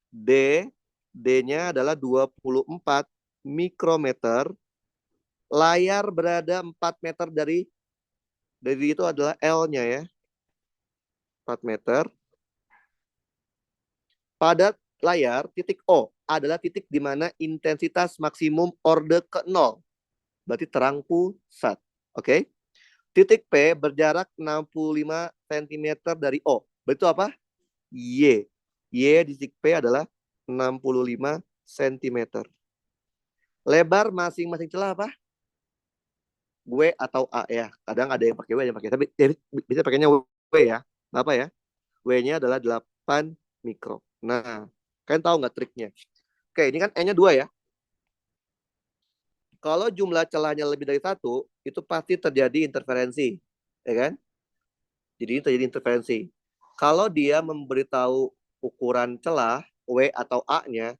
D. D-nya adalah 24 mikrometer. Layar berada 4 meter dari itu adalah L-nya ya. 4 meter. Pada layar, titik O adalah titik di mana intensitas maksimum orde ke 0. Berarti terang pusat. Oke. Titik P berjarak 65 cm dari O. Berarti apa? Y. Y di titik P adalah 65 cm. Lebar masing-masing celah apa? W atau A ya. Kadang ada yang pakai W, ada yang pakai. Tapi bisa pakainya W ya. Apa ya? W-nya adalah 8 mikro. Nah, kalian tahu nggak triknya? Oke, ini kan N-nya 2 ya. Kalau jumlah celahnya lebih dari 1, itu pasti terjadi interferensi. Ya kan? Jadi terjadi interferensi. Kalau dia memberitahu ukuran celah W atau A-nya,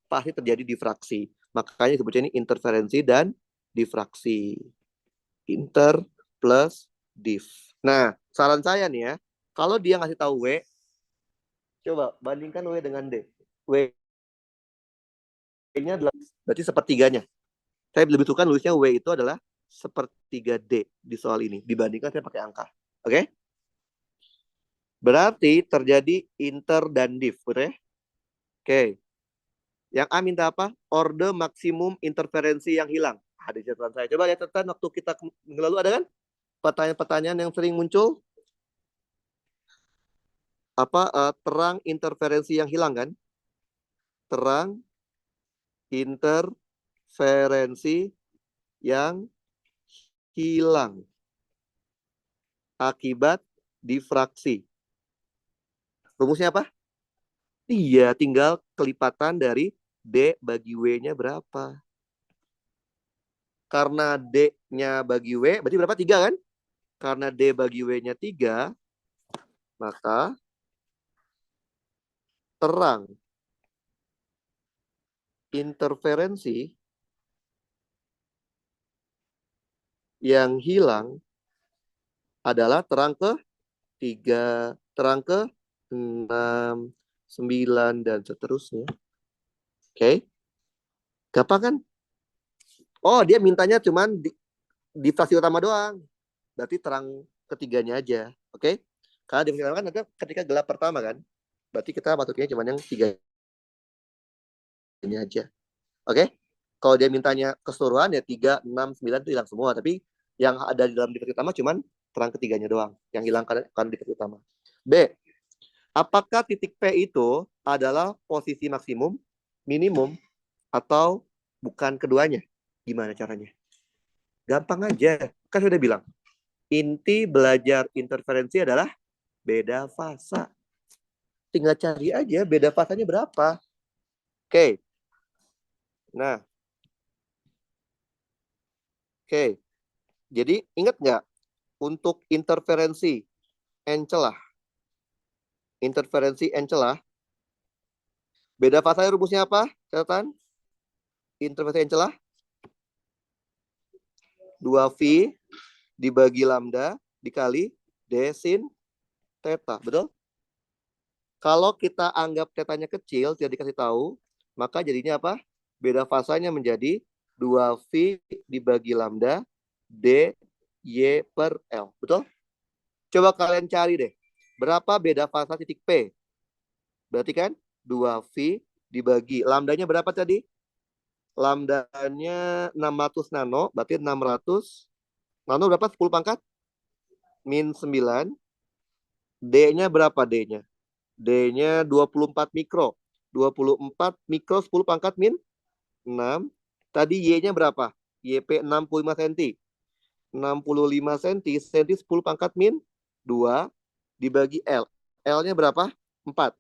pasti terjadi difraksi. Makanya disebutnya ini interferensi dan difraksi. Inter plus diff. Nah, saran saya nih ya, kalau dia ngasih tahu W, coba bandingkan W dengan D. W-nya adalah berarti sepertiganya. Saya lebih suka nulisnya W itu adalah sepertiga D di soal ini dibandingkan saya pakai angka. Oke? Berarti terjadi inter dan diff, betul ya? Oke. Yang A minta apa? Orde maksimum interferensi yang hilang. Ada catatan saya. Coba lihat catatan waktu kita minggu lalu ada kan? Pertanyaan-pertanyaan yang sering muncul. Apa terang interferensi yang hilang kan? Terang interferensi yang hilang akibat difraksi. Rumusnya apa? Iya, tinggal kelipatan dari D bagi W-nya berapa. Karena D-nya bagi W, berarti berapa? 3 kan? Karena D bagi W-nya 3, maka terang interferensi yang hilang adalah terang ke 3, terang ke 6, 9, dan seterusnya. Oke. Gampang kan? Oh, dia mintanya cuman di fraksi utama doang. Berarti terang ketiganya aja. Oke. Karena di fraksi utama kan ada ketika gelap pertama kan. Berarti kita masuknya cuma yang 3 aja. Oke? Kalau dia mintanya keseluruhan ya 3, 6, 9 itu hilang semua. Tapi yang ada di dalam divisi utama cuman terang ketiganya doang. Yang hilang kan divisi utama. B. Apakah titik P itu adalah posisi maksimum, minimum, atau bukan keduanya? Gimana caranya? Gampang aja. Kan sudah bilang. Inti belajar interferensi adalah beda fasa. Tinggal cari aja beda fasanya berapa. Oke. Nah, oke. Jadi ingat nggak untuk interferensi and celah? Interferensi and celah. Beda fasanya rumusnya apa? Catatan. Interferensi and celah. 2V dibagi lambda dikali D sin theta. Betul? Kalau kita anggap tetanya kecil, tidak dikasih tahu, maka jadinya apa? Beda fasanya menjadi 2V dibagi lambda D Y per L. Betul? Coba kalian cari deh. Berapa beda fasa titik P? Berarti kan 2V dibagi. Lambdanya berapa tadi? Lambdanya 600 nano. Berarti 600. Nano berapa? 10 pangkat? Min 9. D-nya berapa D-nya? D-nya 24 mikro. 24 mikro 10 pangkat min 6. Tadi Y-nya berapa? YP 65 cm. 65 cm, senti 10 pangkat min 2 dibagi L. L-nya berapa? 4.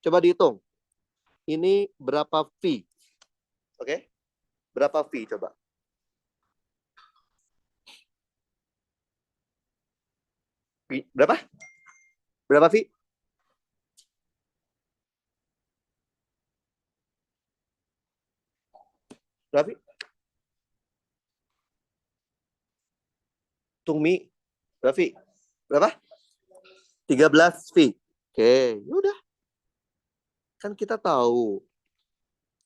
Coba dihitung. Ini berapa V? Oke? Berapa V coba? Berapa? Berapa V? Berapa V? Tungmi. Berapa V? Berapa? 13 V. Oke, udah. Kan kita tahu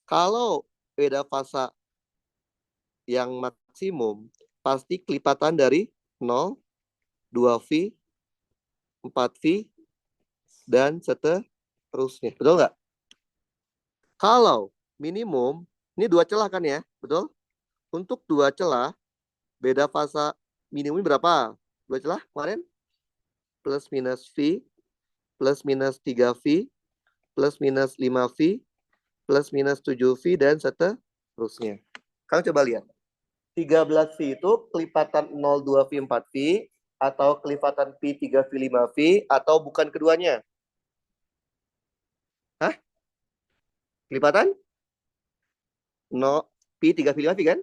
kalau beda fasa yang maksimum pasti kelipatan dari 0, 2V, 4V, dan seterusnya. Betul nggak? Kalau minimum, ini dua celah kan ya? Betul? Untuk dua celah, beda fasa minimum berapa? Dua celah kemarin? Plus minus V, plus minus 3V, plus minus 5V, plus minus 7V, dan seterusnya. Kalian coba lihat. 13V itu kelipatan 0, 2V, 4V, atau kelipatan P, 3V, 5V, atau bukan keduanya? Hah? Kelipatan? 0, P, 3V, 5V kan?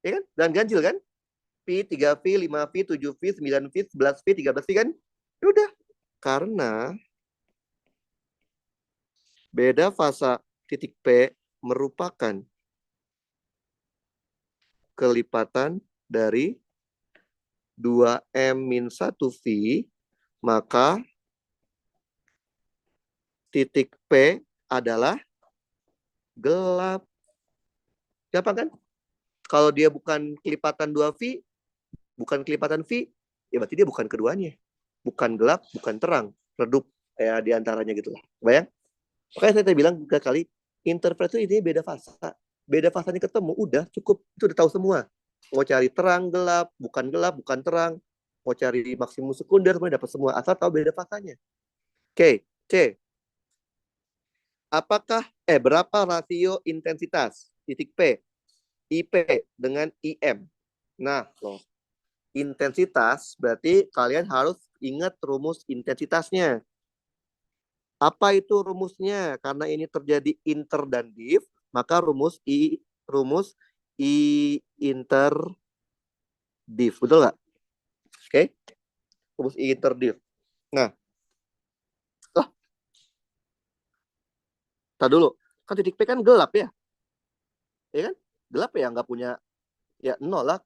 Ya kan? Dan ganjil kan? P, 3V, 5V, 7V, 9V, 11V, 13V kan? Ya udah. Karena beda fasa titik P merupakan kelipatan dari 2M-1V, maka titik P adalah gelap. Gampang kan? Kalau dia bukan kelipatan 2V, bukan kelipatan V, ya berarti dia bukan keduanya. Bukan gelap, bukan terang. Redup kayak diantaranya gitu lah. Bayang? Makanya saya bilang tiga kali, interpretasi ini beda fasa. Beda fasanya ketemu, udah cukup. Itu udah tahu semua. Mau cari terang, gelap, bukan terang. Mau cari maksimum sekunder, semuanya dapat semua. Asal tahu beda fasanya. Oke, C. Berapa rasio intensitas titik P IP dengan IM? Nah, loh, intensitas berarti kalian harus ingat rumus intensitasnya. Apa itu rumusnya? Karena ini terjadi inter dan div, maka rumus I inter div. Betul nggak? Oke, rumus I inter div. Nah, lah, tak dulu. Kan titik P kan gelap ya? Ya kan? Gelap ya, nggak punya, ya nol lah.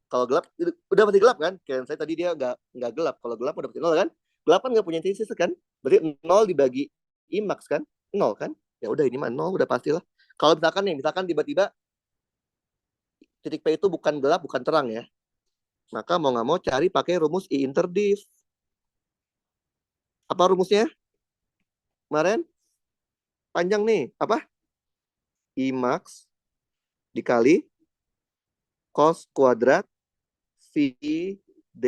Kalau gelap, udah pasti gelap kan? Kayak saya tadi dia nggak gelap. Kalau gelap udah pasti nol kan? Gelap kan nggak punya intensitas kan? Berarti nol dibagi I max kan? Nol kan? Ya udah ini mah nol udah pastilah. Kalau misalkan tiba-tiba titik P itu bukan gelap, bukan terang ya. Maka mau nggak mau cari pakai rumus I interdiv. Apa rumusnya? Kemarin panjang nih. Apa? I max dikali cos kuadrat V D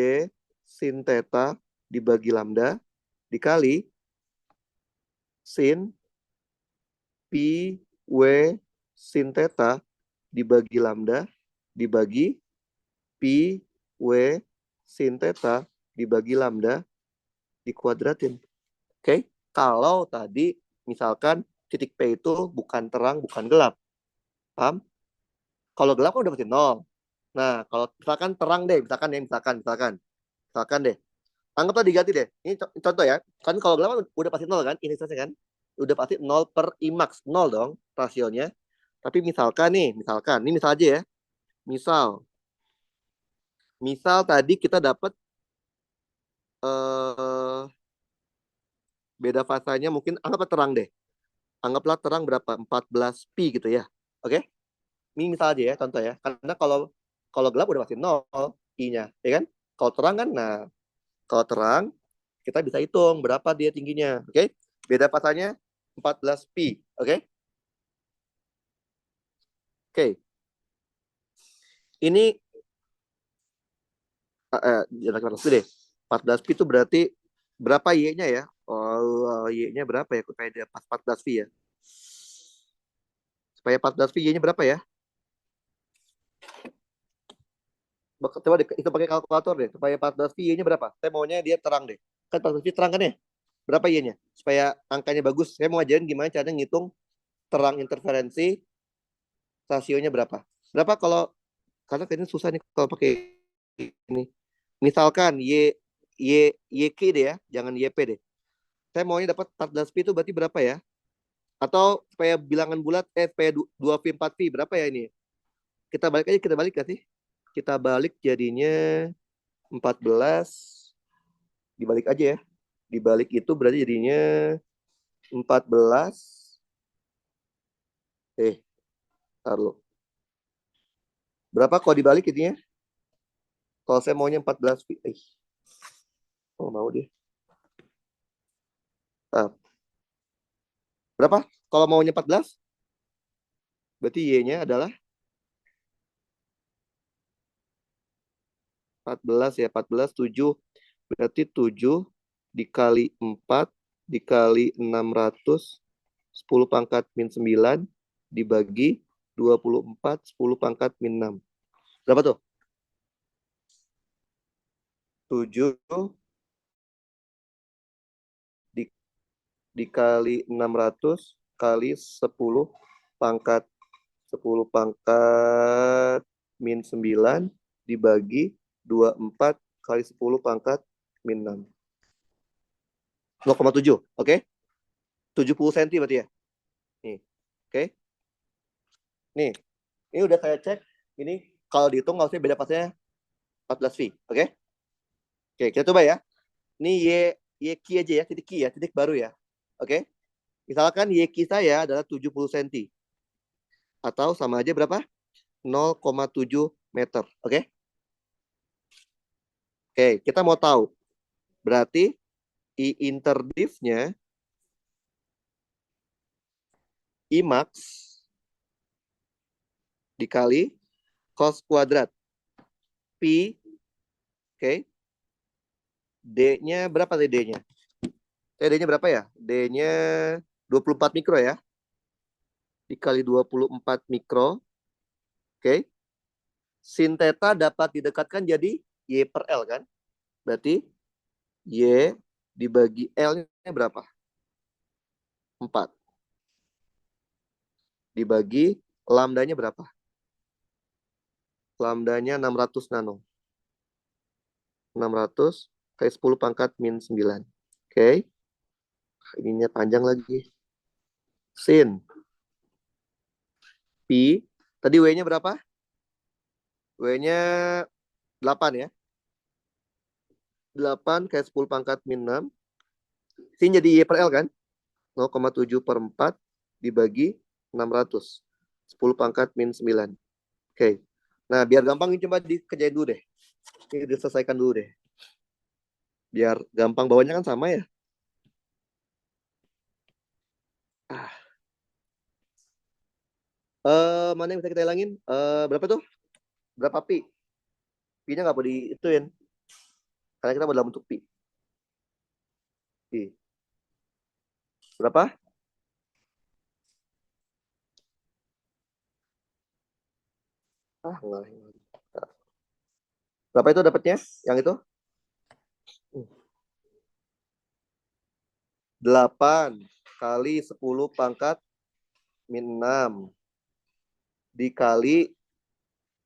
sin theta dibagi lambda dikali sin Pi W sin theta dibagi lambda dibagi Pi W sin theta dibagi lambda dikuadratin. Oke, kalau tadi misalkan titik P itu bukan terang, bukan gelap. Paham? Kalau gelap kan udah pasti nol. Nah, kalau misalkan terang deh, misalkan deh. Anggaplah diganti deh. Ini contoh ya. Kan kalau gelap kan udah pasti nol kan, ini saja kan. Udah pasti nol per IMAX, nol dong rasionya. Tapi misalkan nih, ini misal aja ya. Misal, tadi kita dapat eh, beda fasanya mungkin anggaplah terang deh. Anggaplah terang berapa? 14 pi gitu ya. Oke? Ini misal aja ya, contoh ya. Karena kalau kalau gelap udah pasti nol I-nya, ya kan? Kalau terang kan, nah kalau terang kita bisa hitung berapa dia tingginya, oke? Beda fasanya 14 pi, oke? Oke, ini jangan 14 pi deh. 14 pi itu berarti berapa Y-nya ya? Oh, Y-nya berapa ya? Supaya dia pas 14 pi ya. Supaya 14 pi Y-nya berapa ya? Coba deh, itu pakai kalkulator deh. Supaya 14 pi Y-nya berapa? Saya maunya dia terang deh. Kan 14 pi terang kan ya? Berapa Y-nya? Supaya angkanya bagus. Saya mau ngajarin gimana caranya ngitung terang interferensi, rasionya berapa. Berapa kalau, karena kayaknya susah nih kalau pakai ini. Misalkan YK deh ya, jangan YP deh. Saya maunya dapat 14P itu berarti berapa ya? Atau supaya bilangan bulat, supaya 2V 4V berapa ya ini? Kita balik kasih. Kita balik jadinya 14, dibalik aja ya. Dibalik itu berarti jadinya 14, taruh. Berapa kalau dibalik itunya? Kalau saya maunya 14 V. Oh mau dia. Ah, berapa? Kalau maunya 14, berarti Y-nya adalah 14 ya, 14, 7. Berarti 7 dikali 4 dikali 600, 10 pangkat min 9 dibagi 24, 10 pangkat min 6. Berapa tuh? 7 dikali 600 kali 10 pangkat min 9 dibagi 24 kali 10 pangkat min 6. 0,7, oke? 70 cm berarti ya? Nih, oke? Nih, ini udah saya cek. Ini kalau dihitung nggak usah beda pasnya 14 V, oke? Oke, kita coba ya. Ini Y ki aja ya, titik ki ya, titik baru ya. Oke? Misalkan Y ki saya adalah 70 cm. Atau sama aja berapa? 0,7 meter. Oke? Oke, kita mau tahu. Berarti I interdifnya I max dikali cos kuadrat pi, oke? D-nya berapa tadi D-nya? D-nya berapa ya? D-nya 24 mikro ya. Dikali 24 mikro, oke? Sin theta dapat didekatkan jadi Y per L kan? Berarti Y dibagi L-nya berapa? 4. Dibagi lambdanya berapa? Lambdanya 600 nano. 600 kali 10 pangkat min 9. Oke. Ininya panjang lagi. Sin. Pi. Tadi W-nya berapa? W-nya 8 ya. 8 kali 10 pangkat min 6. Sin jadi Y per L kan? 0,7 per 4 dibagi 600. 10 pangkat min 9. Oke. Nah, biar gampang ini coba dikerjain dulu deh. Ini diselesaikan dulu deh. Biar gampang bawanya kan sama ya. Ah. Mana yang bisa kita hilangin? Berapa tuh? Berapa pi? Pi-nya nggak boleh diituin. Karena kita dalam bentuk pi. Pi. Berapa? Ah, enggak. Berapa itu dapatnya? Yang itu? 8 kali 10 pangkat min 6 dikali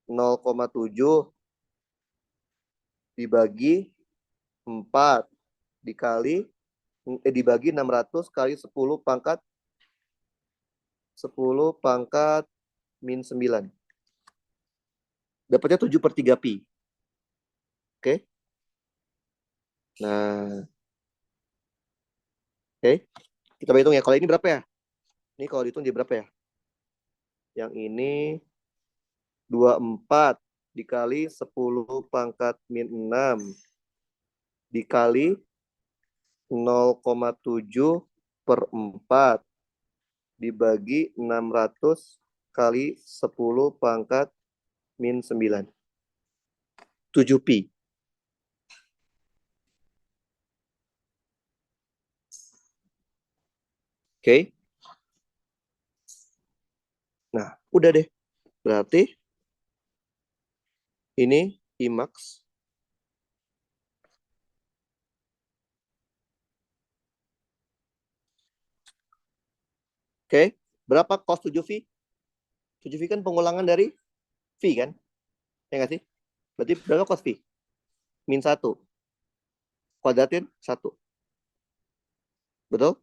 0,7 dibagi 4 dikali dibagi 600 kali 10 pangkat min 9. Dapatnya 7/3 pi. Oke. Nah, oke. Kita hitung ya. Kalau ini berapa ya? Ini kalau dihitung dia berapa ya? Yang ini 24 dikali 10 pangkat min 6 dikali 0,7 per 4 dibagi 600 kali 10 pangkat min 9. 7 pi. Oke. Nah, udah deh. Berarti ini IMAX. Oke. Berapa cos 7V? 7V kan pengulangan dari V kan? Ya nggak sih? Berarti berapa cos V? Min 1. Kuadratin 1. Betul?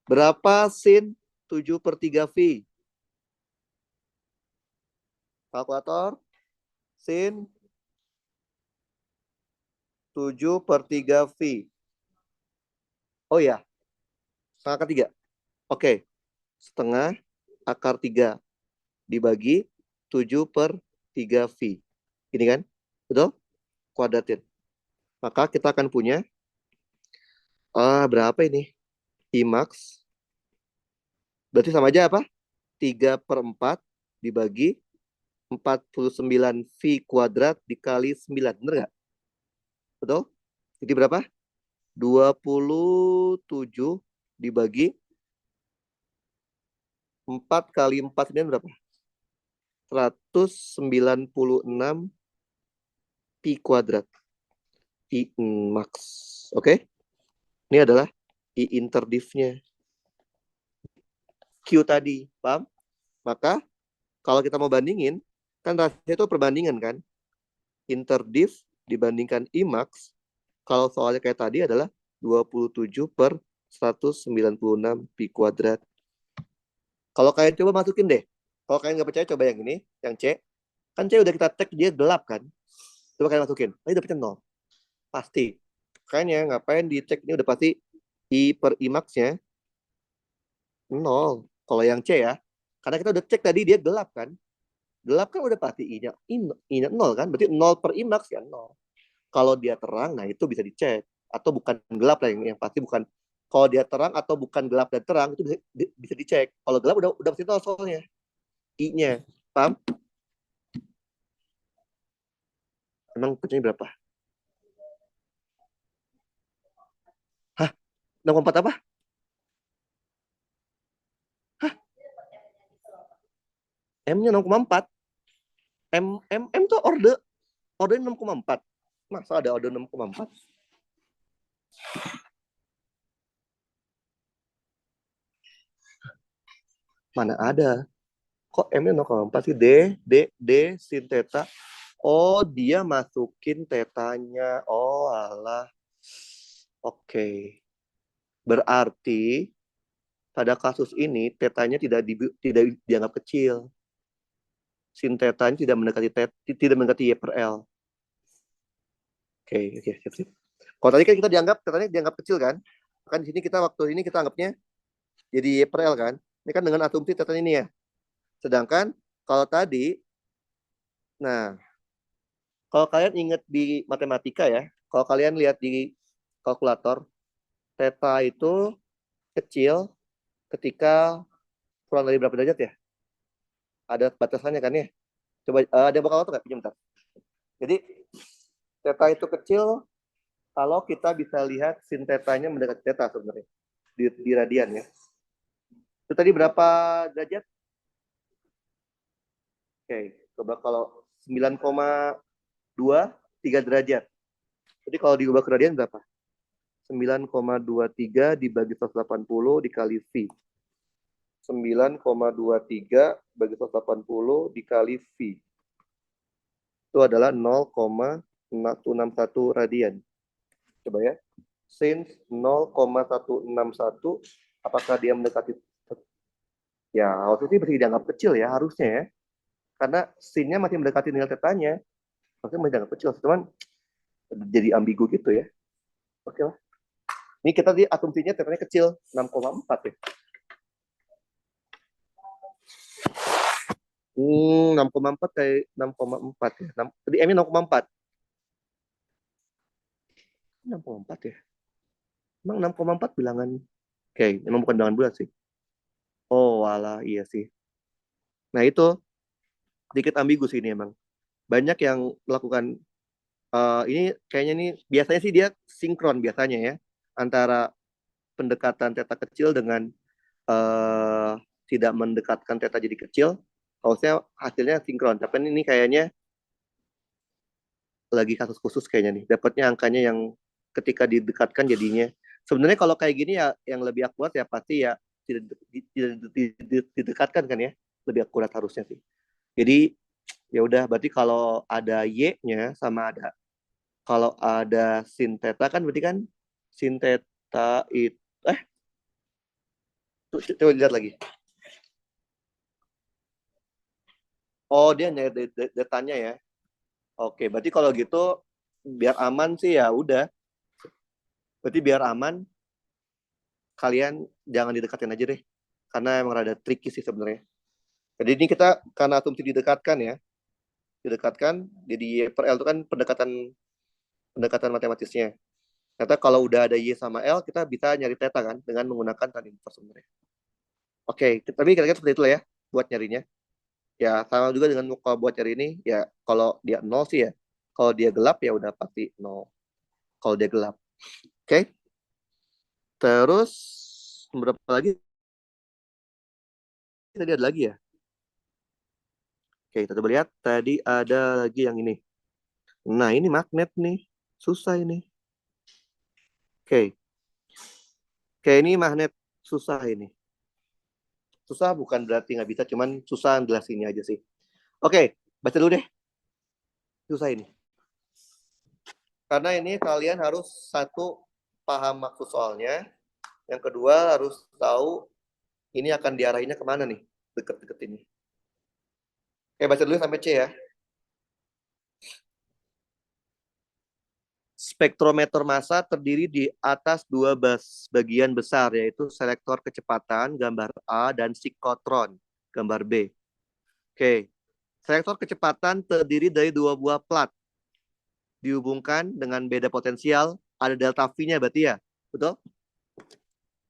Berapa sin 7/3V? Kalkulator. Sin 7/3V. Oh ya, setengah akar 3. Oke, setengah akar 3 dibagi 7/3V. Ini kan? Betul? Kuadratin. Maka kita akan punya berapa ini? IMAX. Berarti sama aja apa? 3/4 dibagi 49V kuadrat dikali 9. Bener nggak? Betul? Jadi berapa? 27 dibagi 4 kali 4 ini berapa? 196 pi kuadrat. I max. Oke? Ini adalah I interdifnya. Q tadi. Paham? Maka kalau kita mau bandingin, kan rasio itu perbandingan kan? Interdif dibandingkan I max. Kalau soalnya kayak tadi adalah 27/196 pi kuadrat. Kalau kalian coba masukin deh. Kalau kalian nggak percaya, coba yang ini, yang C. Kan C udah kita cek, dia gelap kan? Coba kalian masukin. Oh, ini dapetnya 0. Pasti. Kayaknya ngapain dicek, ini udah pasti I per I max-nya 0. Kalau yang C ya. Karena kita udah cek tadi dia gelap kan? Gelap kan udah pasti I-nya 0 kan? Berarti 0 per I max ya 0. Kalau dia terang, nah itu bisa dicek. Atau bukan gelap lah, yang pasti bukan. Kalau dia terang atau bukan gelap dan terang, itu bisa dicek. Kalau gelap udah pasti 0 soalnya. I-nya. Paham? Emang pecahannya berapa? Hah? 6,4 apa? Hah? M-nya 6,4. M tuh order 6,4. Masa ada order 6,4? Mana ada? Kok M-nya 0,4 sih? D sin theta. Oh, dia masukin tetanya. Oh, alah. Oke. Berarti pada kasus ini tetanya tidak dianggap kecil. Sin tetanya tidak mendekati Y per L. Oke, siap. Kalau tadi kan kita tetanya dianggap kecil kan? Kan di sini waktu ini kita anggapnya jadi Y per L kan? Ini kan dengan asumsi tetanya ini ya. Sedangkan kalau tadi, nah, kalau kalian ingat di matematika ya, kalau kalian lihat di kalkulator, theta itu kecil ketika kurang dari berapa derajat ya? Ada batasannya kan ya? Coba ada kalkulator nggak? Pinjam bentar. Jadi theta itu kecil kalau kita bisa lihat sin tetanya mendekati theta sebenarnya di radian ya. Itu tadi berapa derajat? Oke, coba kalau 9, 9,23 derajat. Jadi kalau diubah ke radian berapa? 9,23 dibagi 180 dikali V. 9,23 bagi 180 dikali V. Itu adalah 0,161 radian. Coba ya. Since 0,161, apakah dia mendekati? Ya, waktu itu masih dianggap kecil ya, harusnya ya. Karena sin-nya masih mendekati nilai tetanya. Maksudnya masih dianggap kecil. Cuman jadi ambigu gitu ya. Oke lah. Ini kita di asumsinya tetanya kecil, 6,4 ya. 6,4 kayak 6,4 ya. Tadi M-nya 6,4. 6,4 ya. Emang 6,4 bilangan. Oke, emang bukan bilangan bulat sih. Oh, walah, iya sih. Nah, itu sedikit ambigu sih ini emang. Banyak yang melakukan ini kayaknya nih biasanya sih dia sinkron biasanya ya antara pendekatan teta kecil dengan uh, tidak mendekatkan teta jadi kecil. Harusnya hasilnya sinkron. Tapi ini kayaknya lagi kasus khusus kayaknya nih. Dapatnya angkanya yang ketika didekatkan jadinya. Sebenarnya kalau kayak gini ya yang lebih akurat ya pasti ya tidak didekatkan kan ya. Lebih akurat harusnya sih. Jadi ya udah berarti kalau ada y-nya sama ada kalau ada sin theta kan berarti kan sin theta itu coba lihat lagi. Oh, dia nyari datanya ya. Oke, berarti kalau gitu biar aman sih ya udah. Berarti biar aman kalian jangan didekatin aja deh. Karena emang rada tricky sih sebenarnya. Jadi ini kita karena asumsi didekatkan ya. Didekatkan jadi Y per L itu kan pendekatan pendekatan matematisnya. Ternyata kalau udah ada Y sama L kita bisa nyari theta kan dengan menggunakan tan inverse sebenarnya. Oke, tapi kira-kira seperti itu lah ya buat nyarinya. Ya sama juga dengan kalau buat nyari ini ya kalau dia nol sih ya. Kalau dia gelap ya udah pasti nol. Kalau dia gelap. Oke. Terus berapa lagi? Tadi ada lagi ya. Oke, kita coba lihat. Tadi ada lagi yang ini. Nah, ini magnet nih. Susah ini. Oke. Oke, ini magnet susah ini. Susah bukan berarti nggak bisa, cuman susah jelas ini aja sih. Oke, baca dulu deh. Susah ini. Karena ini kalian harus satu paham maksud soalnya. Yang kedua harus tahu ini akan diarahinnya kemana nih. Deket-deket ini. Oke, baca dulu sampai C ya. Spektrometer massa terdiri di atas dua bagian besar, yaitu selektor kecepatan, gambar A, dan siklotron, gambar B. Oke, selektor kecepatan terdiri dari dua buah plat, dihubungkan dengan beda potensial, ada delta V-nya berarti ya, betul?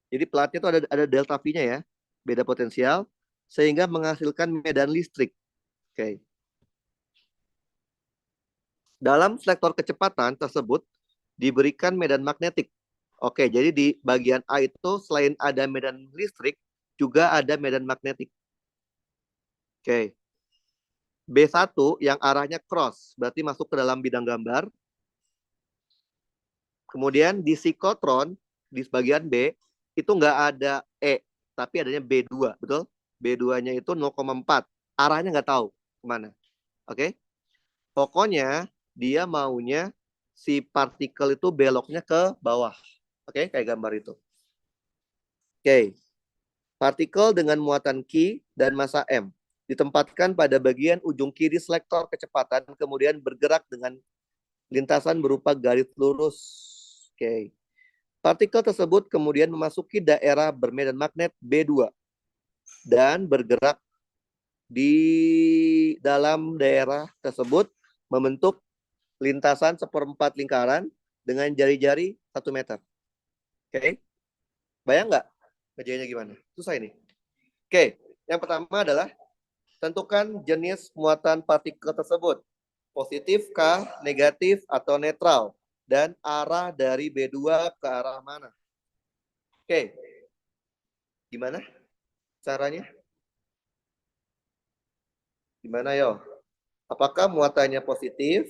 Jadi platnya itu ada delta V-nya ya, beda potensial, sehingga menghasilkan medan listrik. Oke. Dalam selektor kecepatan tersebut diberikan medan magnetik. Oke, jadi di bagian A itu selain ada medan listrik, juga ada medan magnetik. Oke. B1 yang arahnya cross, berarti masuk ke dalam bidang gambar. Kemudian di siklotron, di bagian B, itu nggak ada E, tapi adanya B2, betul? B2-nya itu 0,4. Arahnya nggak tahu kemana. Oke? Pokoknya dia maunya si partikel itu beloknya ke bawah. Oke, kayak gambar itu. Oke. Partikel dengan muatan Q dan massa M ditempatkan pada bagian ujung kiri selektor kecepatan, kemudian bergerak dengan lintasan berupa garis lurus. Oke. Partikel tersebut kemudian memasuki daerah bermedan magnet B2 dan bergerak di dalam daerah tersebut membentuk lintasan seperempat lingkaran dengan jari-jari 1 meter. Oke, bayang nggak ngerjainnya gimana? Susah ini. Oke, yang pertama adalah tentukan jenis muatan partikel tersebut. Positif kah, negatif, atau netral. Dan arah dari B2 ke arah mana. Oke, gimana caranya? Gimana yo? Apakah muatannya positif,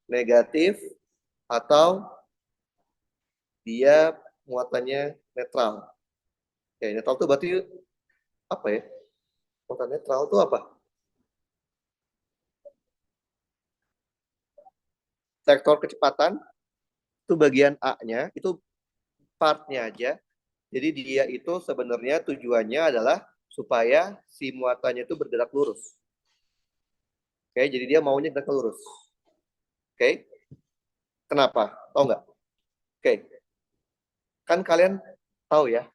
negatif, atau dia muatannya netral. Ya, netral itu berarti apa ya? Muatan netral itu apa? Vektor kecepatan itu bagian A-nya, itu partnya aja. Jadi dia itu sebenarnya tujuannya adalah supaya si muatannya itu bergerak lurus. Oke, jadi dia maunya gerak lurus. Oke, kenapa? Tahu nggak? Oke, kan kalian tahu ya,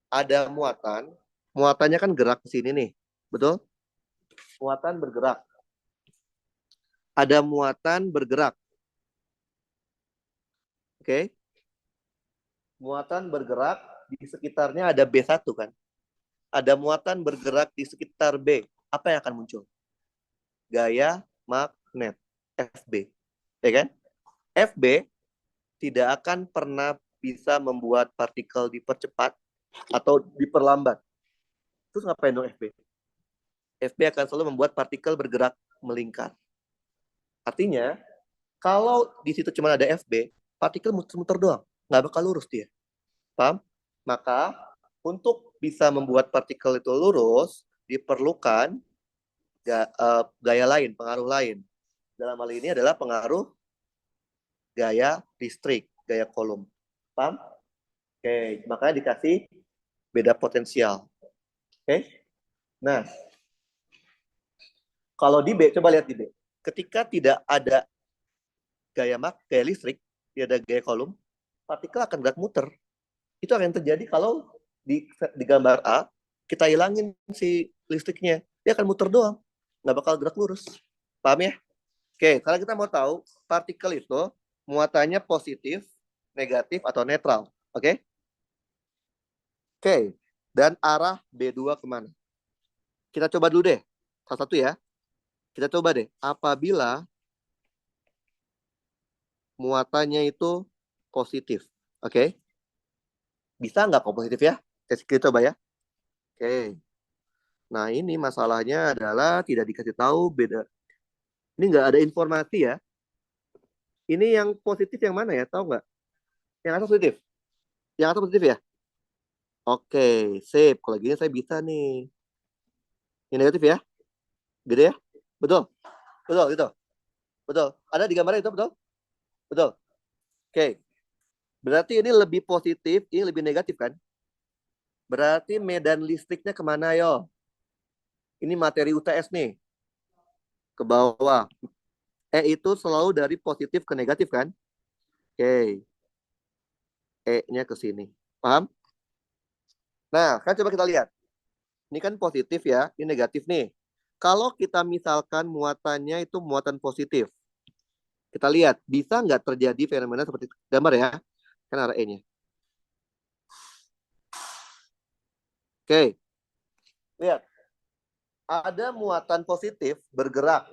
ada muatan, muatannya kan gerak ke sini nih, betul? Muatan bergerak. Ada muatan bergerak, oke? Muatan bergerak di sekitarnya ada B1 kan? Ada muatan bergerak di sekitar B. Apa yang akan muncul? Gaya magnet, FB. Ya kan? FB tidak akan pernah bisa membuat partikel dipercepat atau diperlambat. Terus ngapain dong FB? FB akan selalu membuat partikel bergerak melingkar. Artinya, kalau di situ cuma ada FB, partikel muter-muter doang. Nggak bakal lurus dia. Paham? Maka, untuk bisa membuat partikel itu lurus, diperlukan gaya lain, pengaruh lain. Dalam hal ini adalah pengaruh gaya listrik, gaya Coulomb. Paham? Oke, makanya dikasih beda potensial. Oke? Nah, kalau di B, coba lihat di B. Ketika tidak ada gaya listrik, tidak ada gaya Coulomb, partikel akan gerak muter. Itu akan terjadi kalau di gambar A, kita hilangin si listriknya. Dia akan muter doang. Nggak bakal gerak lurus. Paham ya? Oke, kalau kita mau tahu, partikel itu muatannya positif, negatif, atau netral. Oke? Oke, dan arah B2 kemana? Kita coba dulu deh. Salah satu ya. Kita coba deh. Apabila muatannya itu positif. Oke? Bisa nggak kok positif ya? Kita coba ya. Oke. Nah, ini masalahnya adalah tidak dikasih tahu beda. Ini nggak ada informasi ya. Ini yang positif yang mana ya? Tahu nggak? Yang atas positif. Yang atas positif ya? Oke, sip. Kalau gini saya bisa nih. Yang negatif ya? Gede ya? Betul. Betul, gitu. Betul. Ada di gambarnya itu, betul? Betul. Oke. Berarti ini lebih positif, ini lebih negatif kan? Berarti medan listriknya kemana yo? Ini materi UTS nih. Ke bawah. Itu selalu dari positif ke negatif kan? Oke. E-nya ke sini. Paham? Nah, kan coba kita lihat. Ini kan positif ya, ini negatif nih. Kalau kita misalkan muatannya itu muatan positif, kita lihat bisa nggak terjadi fenomena seperti gambar ya, kan ada E-nya. Oke, lihat. Ada muatan positif bergerak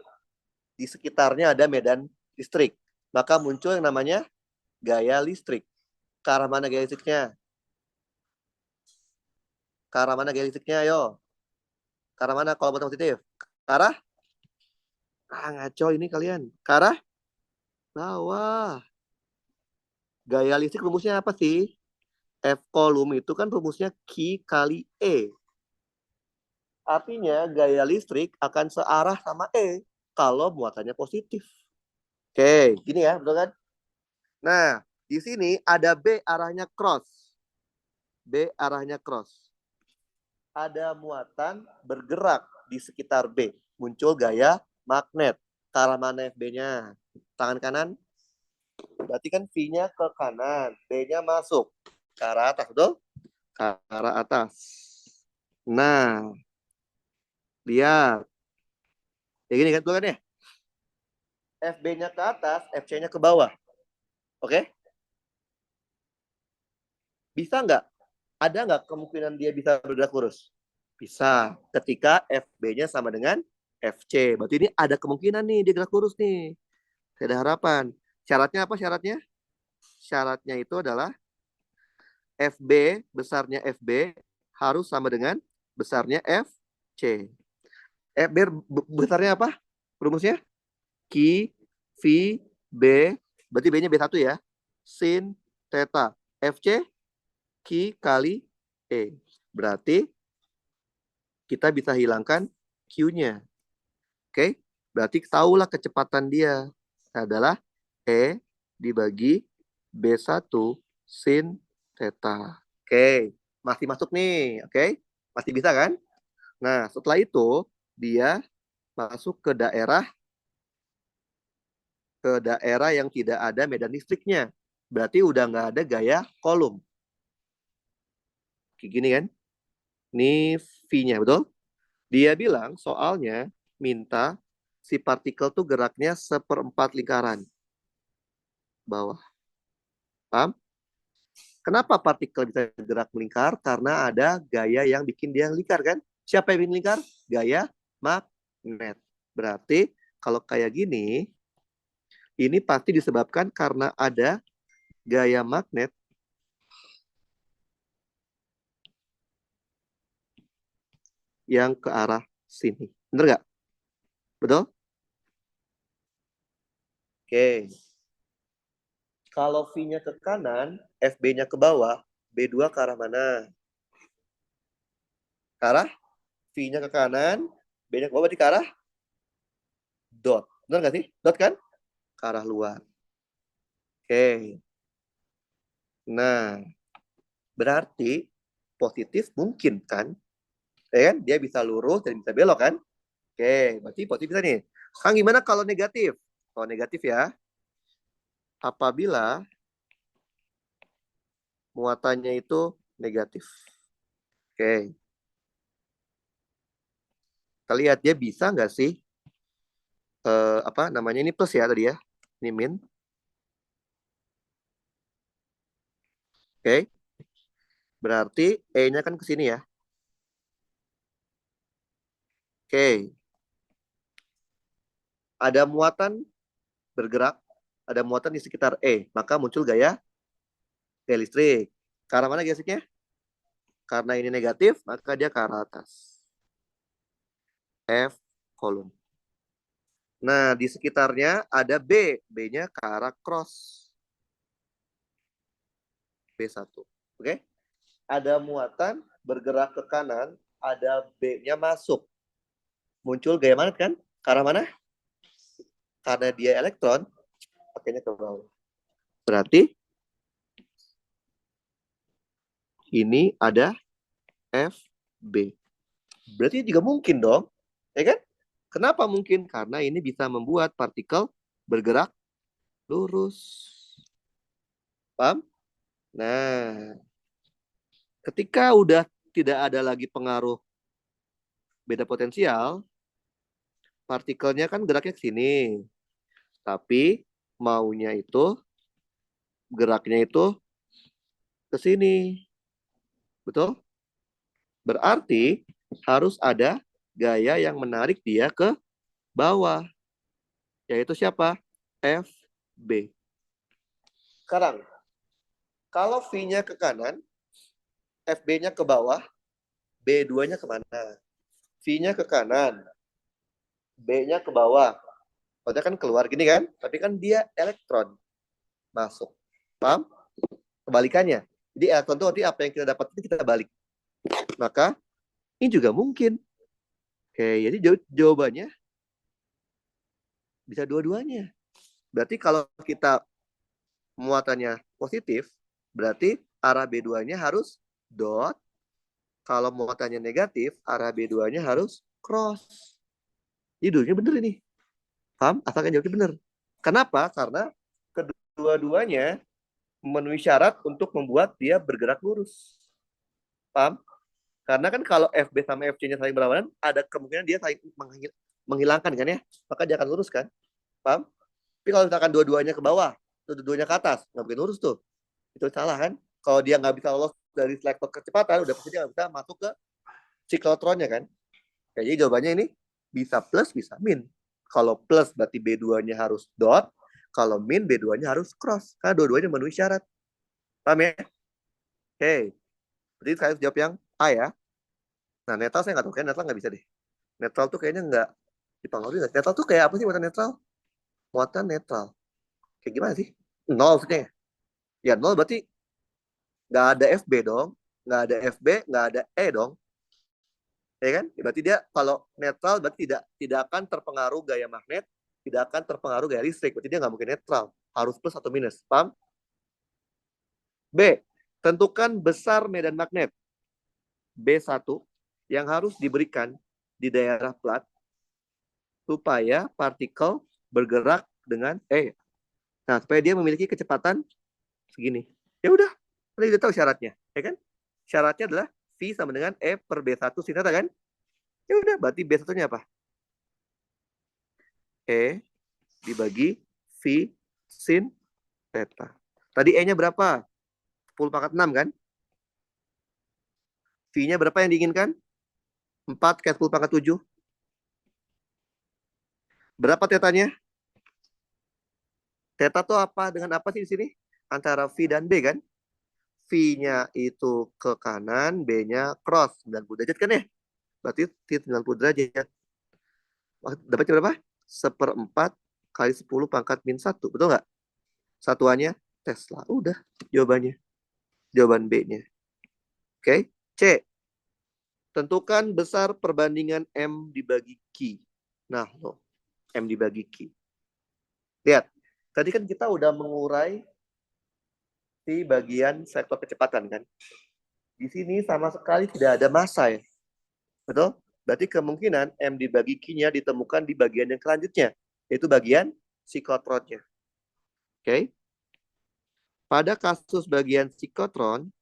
di sekitarnya ada medan listrik. Maka muncul yang namanya gaya listrik. Ke arah mana gaya listriknya? Ke arah mana gaya listriknya? Ayo. Ke arah mana kalau muatan positif? Ke arah? Ngaco ini kalian. Ke arah? Bawah. Gaya listrik rumusnya apa sih? F Coulomb itu kan rumusnya Q kali E. Artinya gaya listrik akan searah sama E kalau muatannya positif. Oke, gini ya, betul kan? Nah, di sini ada B arahnya cross. B arahnya cross. Ada muatan bergerak di sekitar B. Muncul gaya magnet. Ke arah mana FB-nya? Tangan kanan. Berarti kan V-nya ke kanan. B-nya masuk. Ke arah atas, betul? Ke arah atas. Nah, lihat. Ya gini kan, betul kan ya? FB-nya ke atas, FC-nya ke bawah. Oke? Bisa nggak? Ada nggak kemungkinan dia bisa bergerak lurus? Bisa. Ketika FB-nya sama dengan FC. Berarti ini ada kemungkinan nih dia gerak lurus nih. Ada harapan. Syaratnya apa syaratnya? Syaratnya itu adalah FB, besarnya FB harus sama dengan besarnya FC. FB besarnya apa? Rumusnya? Q, V, B, berarti B-nya B1 ya. Sin theta. FC Q kali E. Berarti kita bisa hilangkan Q-nya. Oke, berarti tahulah kecepatan dia adalah E dibagi B1 sin theta. Oke, masih masuk nih. Oke, masih bisa kan? Nah, setelah itu dia masuk ke daerah yang tidak ada medan listriknya. Berarti udah nggak ada gaya kolom. Kayak gini kan? Ini V-nya, betul? Dia bilang soalnya minta si partikel tuh geraknya seperempat lingkaran bawah. Paham? Kenapa partikel bisa gerak melingkar? Karena ada gaya yang bikin dia lingkar kan? Siapa yang bikin lingkar? Gaya magnet. Berarti kalau kayak gini, ini pasti disebabkan karena ada gaya magnet yang ke arah sini. Bener nggak? Betul? Oke. Kalau V-nya ke kanan, FB-nya ke bawah, B2 ke arah mana? Ke arah V-nya ke kanan, B-nya ke bawah berarti ke arah dot. Benar nggak sih? Dot kan? Ke arah luar. Oke. Nah, berarti positif mungkin kan? Ya kan? Dia bisa lurus dan bisa belok kan? Oke, berarti positif bisa nih. Sekarang gimana kalau negatif? Kalau negatif ya, apabila muatannya itu negatif. Oke, kita lihat dia bisa nggak sih apa namanya ini plus ya tadi ya, ini min. Oke, berarti E-nya kan ke sini ya. Oke, ada muatan bergerak, ada muatan di sekitar E, maka muncul gaya listrik. Ke arah mana gesiknya? Karena ini negatif, maka dia ke arah atas. F kolom. Nah, di sekitarnya ada B. B-nya ke arah cross. B1. Oke? Ada muatan bergerak ke kanan, ada B-nya masuk. Muncul gaya mana kan? Ke arah mana? Karena dia elektron, pakainya ke bawah. Berarti ini ada FB. Berarti juga mungkin dong. Ya kan? Kenapa mungkin? Karena ini bisa membuat partikel bergerak lurus. Paham? Nah, ketika udah tidak ada lagi pengaruh beda potensial, partikelnya kan geraknya ke sini. Tapi maunya itu geraknya itu ke sini. Betul? Berarti harus ada gaya yang menarik dia ke bawah. Yaitu siapa? FB. Sekarang, kalau V-nya ke kanan, FB-nya ke bawah, B2-nya kemana? V-nya ke kanan, B-nya ke bawah. Maksudnya kan keluar gini kan? Tapi kan dia elektron masuk. Paham? Kebalikannya. Jadi elektron itu nanti apa yang kita dapat itu kita balik. Maka ini juga mungkin. Oke, jadi jawabannya bisa dua-duanya. Berarti kalau kita muatannya positif, berarti arah B2-nya harus dot. Kalau muatannya negatif, arah B2-nya harus cross. Jadi dua-duanya bener ini. Paham? Asalkan jawabnya bener. Kenapa? Karena kedua-duanya memenuhi syarat untuk membuat dia bergerak lurus. Paham? Karena kan kalau FB sama FC-nya saling berlawanan, ada kemungkinan dia saling menghilangkan kan ya. Maka dia akan lurus kan. Paham? Tapi kalau misalkan dua-duanya ke bawah, dua-duanya ke atas, nggak mungkin lurus tuh. Itu salah kan? Kalau dia nggak bisa lolos dari selektor kecepatan, udah pasti dia nggak bisa masuk ke siklotronnya kan. Jadi jawabannya ini bisa plus, bisa min. Kalau plus berarti B2-nya harus dot, kalau min B2-nya harus cross. Karena dua-duanya memenuhi syarat. Paham ya? Oke. Berarti saya jawab yang A ya. Nah, netral saya nggak tahu. Kayaknya netral nggak bisa deh. Netral tuh kayaknya nggak dipengaruhi. Netral tuh kayak apa sih muatan netral? Muatan netral. Kayak gimana sih? Nol maksudnya. Ya nol berarti nggak ada FB dong. Nggak ada FB, nggak ada E dong. Ya kan? Berarti dia kalau netral berarti tidak akan terpengaruh gaya magnet, tidak akan terpengaruh gaya listrik. Berarti dia nggak mungkin netral. Harus plus atau minus. Paham? B. Tentukan besar medan magnet. B1 yang harus diberikan di daerah plat supaya partikel bergerak dengan E. Nah, supaya dia memiliki kecepatan segini. Ya udah, kita udah tahu syaratnya, ya kan? Syaratnya adalah V sama dengan E per B1 sin theta kan? Ya udah, berarti B1-nya apa? E dibagi V sin theta. Tadi E-nya berapa? 10 pangkat 6 kan? V-nya berapa yang diinginkan? 4 ke 10 pangkat 7. Berapa tetanya? Theta tuh apa? Dengan apa sih di sini? Antara V dan B kan? V-nya itu ke kanan, B-nya cross 90 derajat kan ya? Berarti 90 derajat. Dapatnya berapa? 1/4 kali 10 pangkat min 1. Betul nggak? Satuannya Tesla. Udah jawabannya. Jawaban B-nya. Oke. C. Tentukan besar perbandingan M dibagi Q. Nah, loh. M dibagi Q. Lihat. Tadi kan kita udah mengurai di bagian sektor kecepatan kan. Di sini sama sekali tidak ada massa ya. Betul? Berarti kemungkinan M dibagi Q-nya ditemukan di bagian yang selanjutnya, yaitu bagian siklotronnya. Oke. Pada kasus bagian siklotron,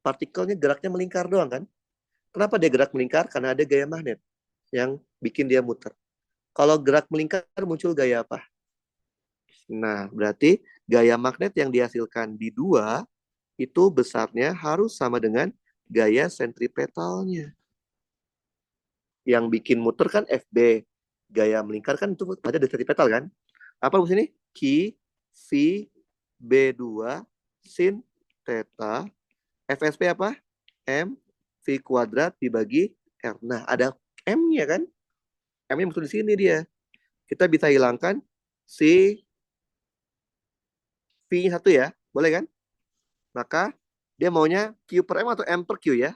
partikelnya geraknya melingkar doang kan? Kenapa dia gerak melingkar? Karena ada gaya magnet yang bikin dia muter. Kalau gerak melingkar muncul gaya apa? Nah, berarti gaya magnet yang dihasilkan di dua itu besarnya harus sama dengan gaya sentripetalnya. Yang bikin muter kan FB. Gaya melingkar kan itu ada di sentripetal kan? Apa di sini? Q, V, B2, sin, theta. FSP apa? M, V kuadrat dibagi R. Nah, ada M-nya kan? M-nya muncul di sini dia. Kita bisa hilangkan si V-nya satu ya. Boleh kan? Maka dia maunya Q per M atau M per Q ya?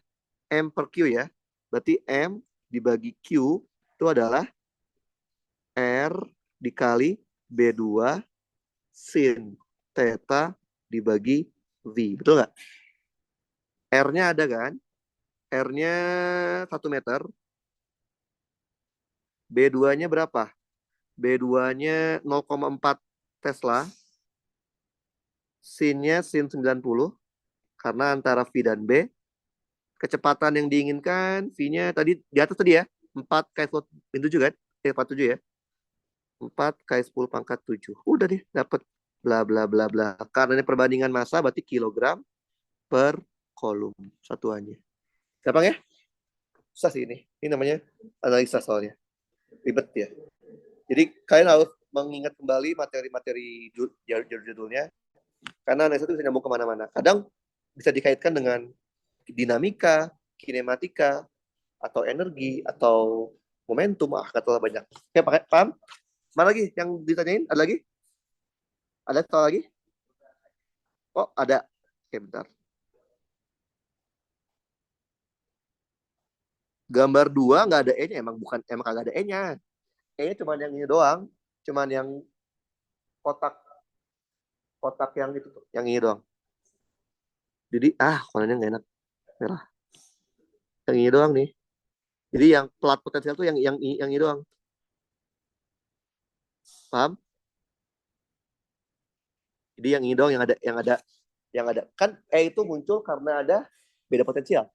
M per Q ya. Berarti M dibagi Q itu adalah R dikali B2 sin theta dibagi V. Betul nggak? R-nya ada kan? R-nya 1 meter. B2-nya berapa? B2-nya 0,4 Tesla. Sin-nya sin 90. Karena antara V dan B. Kecepatan yang diinginkan, V-nya tadi di atas tadi ya. 4 kali 10 7 kan? 47 ya. 4 kali 10 pangkat 7. Udah deh, dapat bla bla bla bla. Karena ini perbandingan massa berarti kilogram per kolom satuannya. Gampang ya? Susah sih ini. Ini namanya analisa soalnya. Ribet ya. Jadi kalian harus mengingat kembali materi-materi judul-judulnya. Karena analisa itu bisa nyambung kemana-mana. Kadang bisa dikaitkan dengan dinamika, kinematika, atau energi, atau momentum. Kata banyak. Oke, paham? Mana lagi yang ditanyain? Ada lagi? Ada soal lagi? Oh, ada. Oke, bentar. Gambar 2 nggak ada E-nya. Emang kagak ada E-nya. E-nya cuma yang ini doang. Cuman yang kotak kotak yang itu tuh, yang ini doang. Jadi warnanya nggak enak, merah. Yang ini doang nih. Jadi yang plat potensial tuh yang ini doang. Paham? Jadi yang ini doang yang ada kan E itu muncul karena ada beda potensial.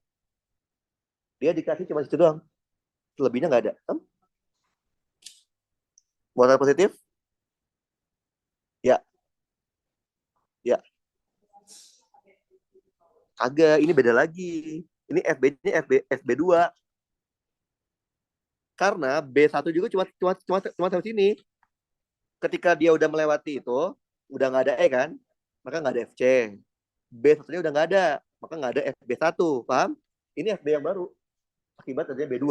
Dia dikasih cuma situ doang. Lebihnya nggak ada. Muatan positif? Ya, ya. Agak, ini beda lagi. Ini FB-nya FB2. Karena B1 juga cuma sampai sini. Ketika dia udah melewati itu, udah nggak ada E kan, maka nggak ada FC. B1-nya udah nggak ada, maka nggak ada FB1. Paham? Ini FB yang baru. Akibat adanya B2.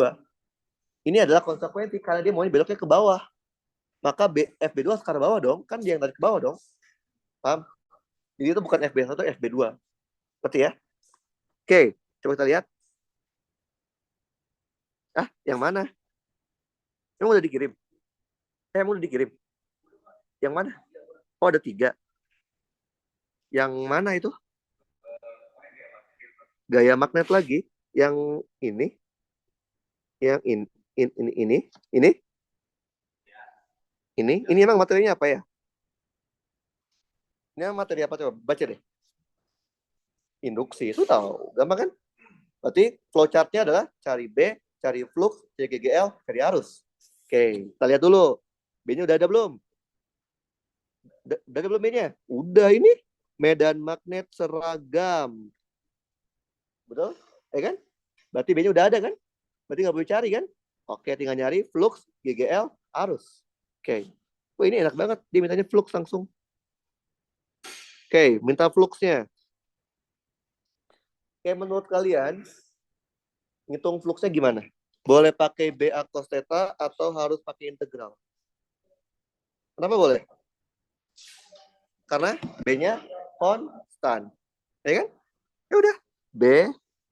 Ini adalah konsekuensi karena dia mau beloknya ke bawah. maka FB2 harus ke arah bawah dong. Kan dia yang tarik ke bawah dong. Paham? Jadi itu bukan FB1, FB2. Berarti ya? Oke, coba kita lihat. Ah, yang mana? Emang udah dikirim? Emang udah dikirim? Yang mana? Oh, ada 3. Yang mana itu? Gaya magnet lagi. Yang ini. Yang ini. Ini emang materinya apa ya? Ini materi apa coba? Baca deh. Induksi, itu tahu. Gampang kan? Berarti flowchartnya adalah cari B, cari flux, cari GGL, cari arus. Oke, kita lihat dulu. B-nya udah ada belum? Udah ada belum B-nya? Udah ini. Medan magnet seragam. Betul? Kan? Berarti B-nya udah ada kan? Berarti nggak perlu cari kan? Oke, tinggal nyari flux, GGL, arus. Oke. Wah, ini enak banget. Dia mintanya flux langsung. Oke, minta fluxnya. Oke, menurut kalian, ngitung fluxnya gimana? Boleh pakai BA cos theta atau harus pakai integral? Kenapa boleh? Karena B-nya konstan. Ya kan? Ya udah. B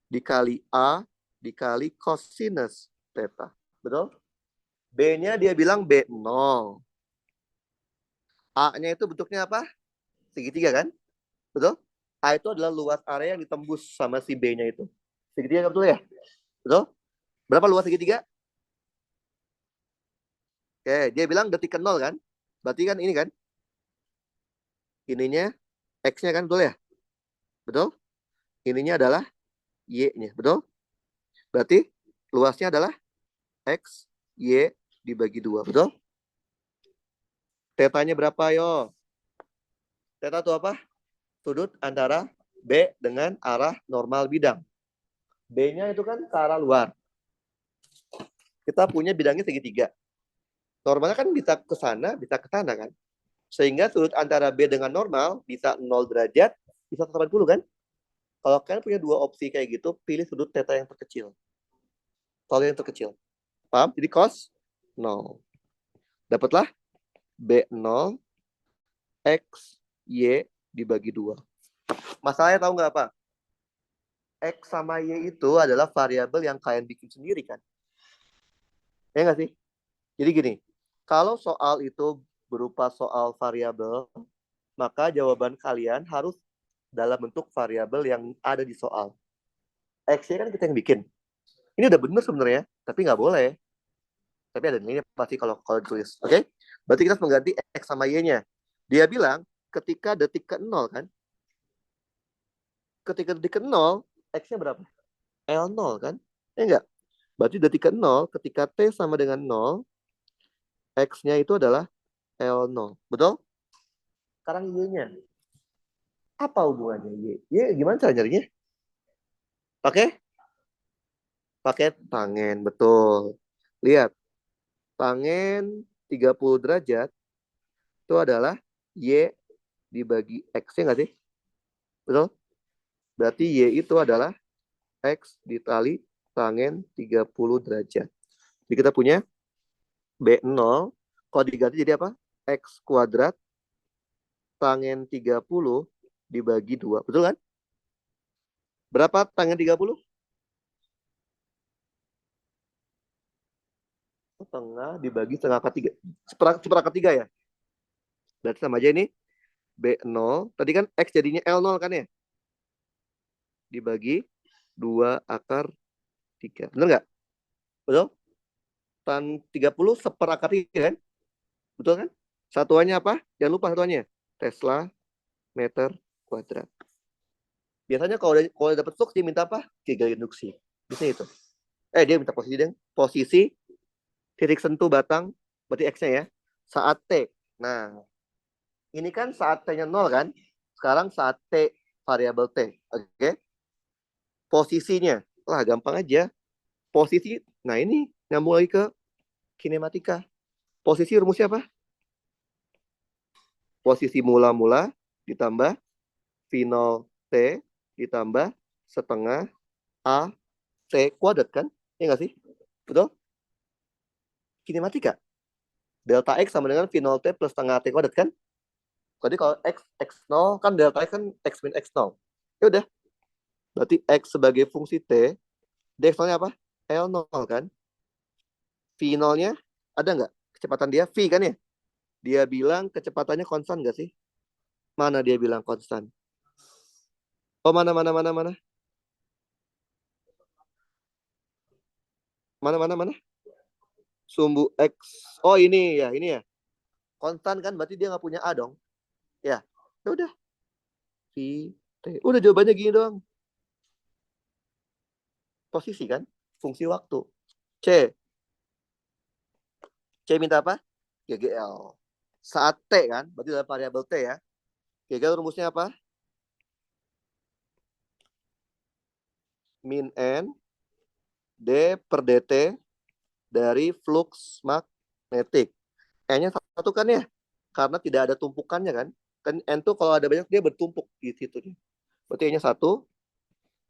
dikali A dikali cosinus theta. Betul? B-nya dia bilang B0. A-nya itu bentuknya apa? Segitiga kan? Betul? A itu adalah luas area yang ditembus sama si B-nya itu. Segitiga betul ya? Betul? Berapa luas segitiga? Oke, dia bilang detik ke 0 kan? Berarti kan ini kan? Ininya X-nya kan, betul ya? Betul? Ininya adalah Y-nya, betul? Berarti luasnya adalah X, Y dibagi 2, betul? Tetanya berapa, yo? Teta itu apa? Sudut antara B dengan arah normal bidang. B-nya itu kan ke arah luar. Kita punya bidangnya segitiga. Normalnya kan bisa ke sana, bisa ke sana kan? Sehingga sudut antara B dengan normal bisa 0 derajat, bisa 180 kan? Kalau kalian punya 2 opsi kayak gitu, pilih sudut theta yang terkecil. Kalau yang terkecil. Paham? Jadi cos 0. Dapatlah B0 X Y dibagi 2. Masalahnya tahu nggak apa? X sama Y itu adalah variabel yang kalian bikin sendiri kan? Ya nggak sih? Jadi gini, kalau soal itu berupa soal variabel, maka jawaban kalian harus dalam bentuk variabel yang ada di soal. X-nya kan kita yang bikin. Ini udah bener sebenarnya, tapi nggak boleh. Tapi ada nilainya pasti kalau ditulis. Oke? Okay? Berarti kita harus mengganti X sama Y-nya. Dia bilang ketika detik ke 0 kan? Ketika detik ke 0, X-nya berapa? L0 kan? Ya enggak? Berarti detik ke 0, ketika T sama dengan 0, X-nya itu adalah L0. Betul? Sekarang Y-nya. Apa hubungannya Y? Y gimana cara nyarinya? Pakai? Pakai tangen, betul. Lihat, tangen 30 derajat itu adalah Y dibagi X, ya nggak sih? Betul? Berarti Y itu adalah X dikali tangen 30 derajat. Jadi kita punya B0, kalau diganti jadi apa? X kuadrat tangen 30 dibagi 2. Betul kan? Berapa tangen 30? Setengah dibagi setengah akar 3. Seperangkat 3 ya? Berarti sama aja ini B0. Tadi kan X jadinya L0 kan ya? Dibagi 2 akar 3. Bener nggak? Betul? Tan 30 seperakar 3 kan? Betul kan? Satuannya apa? Jangan lupa satuannya. Tesla meter kuadrat. Biasanya kalau dapat flux dia minta apa? Tiga induksi. Biasanya itu. Dia minta posisi deng. Posisi titik sentuh batang berarti X-nya ya. Saat T. Nah, ini kan saat T-nya 0 kan? Sekarang saat T variabel T. Oke. Okay? Posisinya. Lah gampang aja. Posisi. Nah, ini nyambung lagi ke kinematika. Posisi rumusnya apa? Posisi mula-mula ditambah V0 T ditambah setengah A T kuadrat kan? Ya nggak sih? Betul? Kinematika. Delta X sama dengan V0 T plus setengah T kuadrat kan? Jadi kalau X0 kan delta X kan X min X0. Ya udah, berarti X sebagai fungsi T, dx0-nya apa? L0 kan? V0-nya ada nggak? Kecepatan dia V kan ya? Dia bilang kecepatannya konstan nggak sih? Mana dia bilang konstan? Oh, mana? Mana? Sumbu X. Oh, ini ya. Konstan kan berarti dia nggak punya A dong. Ya, ya udah. V, T. Udah jawabannya gini doang. Posisi kan? Fungsi waktu. C. C minta apa? GGL. Saat T kan? Berarti dalam variabel T ya. GGL rumusnya apa? Min N D per DT dari flux magnetik. N-nya satu kan ya? Karena tidak ada tumpukannya kan? Kan N tuh kalau ada banyak dia bertumpuk di situ. Berarti N-nya satu.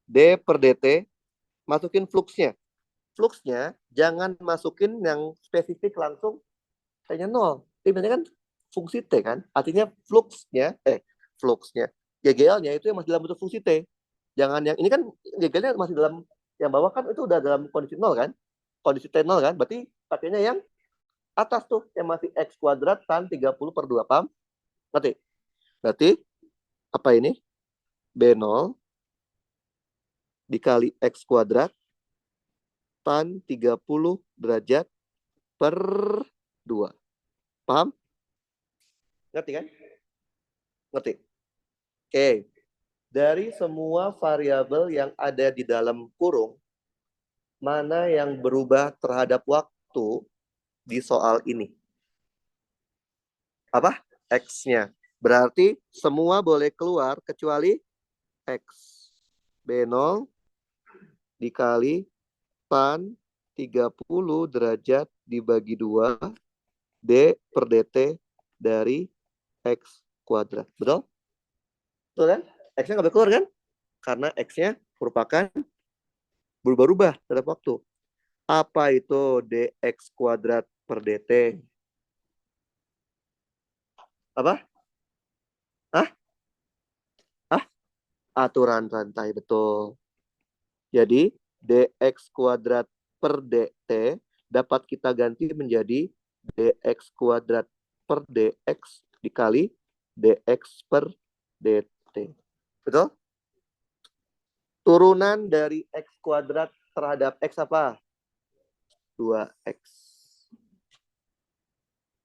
D per DT. Masukin fluxnya. Fluxnya jangan masukin yang spesifik langsung T-nya 0. T-nya kan fungsi T kan? Artinya fluxnya. GGL-nya itu yang masih dalam bentuk fungsi T. Jangan yang ini kan GGL-nya masih dalam yang bawah kan itu udah dalam kondisi 0 kan? Kondisi T 0 kan? Berarti pakainya yang atas tuh yang masih X kuadrat tan 30/2. Paham? Ngerti? Berarti apa ini? B0 dikali X kuadrat tan 30 derajat per 2. Paham? Ngerti kan? Ngerti? Oke. Dari semua variabel yang ada di dalam kurung, mana yang berubah terhadap waktu di soal ini? Apa? X-nya. Berarti semua boleh keluar kecuali X. B0 dikali tan 30 derajat dibagi 2 D per DT dari X kuadrat. Betul? Betul kan? X-nya nggak boleh keluar kan? Karena X-nya merupakan berubah-ubah terhadap waktu. Apa itu dx kuadrat per dt? Apa? Hah? Hah? Aturan rantai, betul. Jadi dx kuadrat per dt dapat kita ganti menjadi dx kuadrat per dx dikali dx per dt. Betul? Turunan dari x kuadrat terhadap x apa? 2x.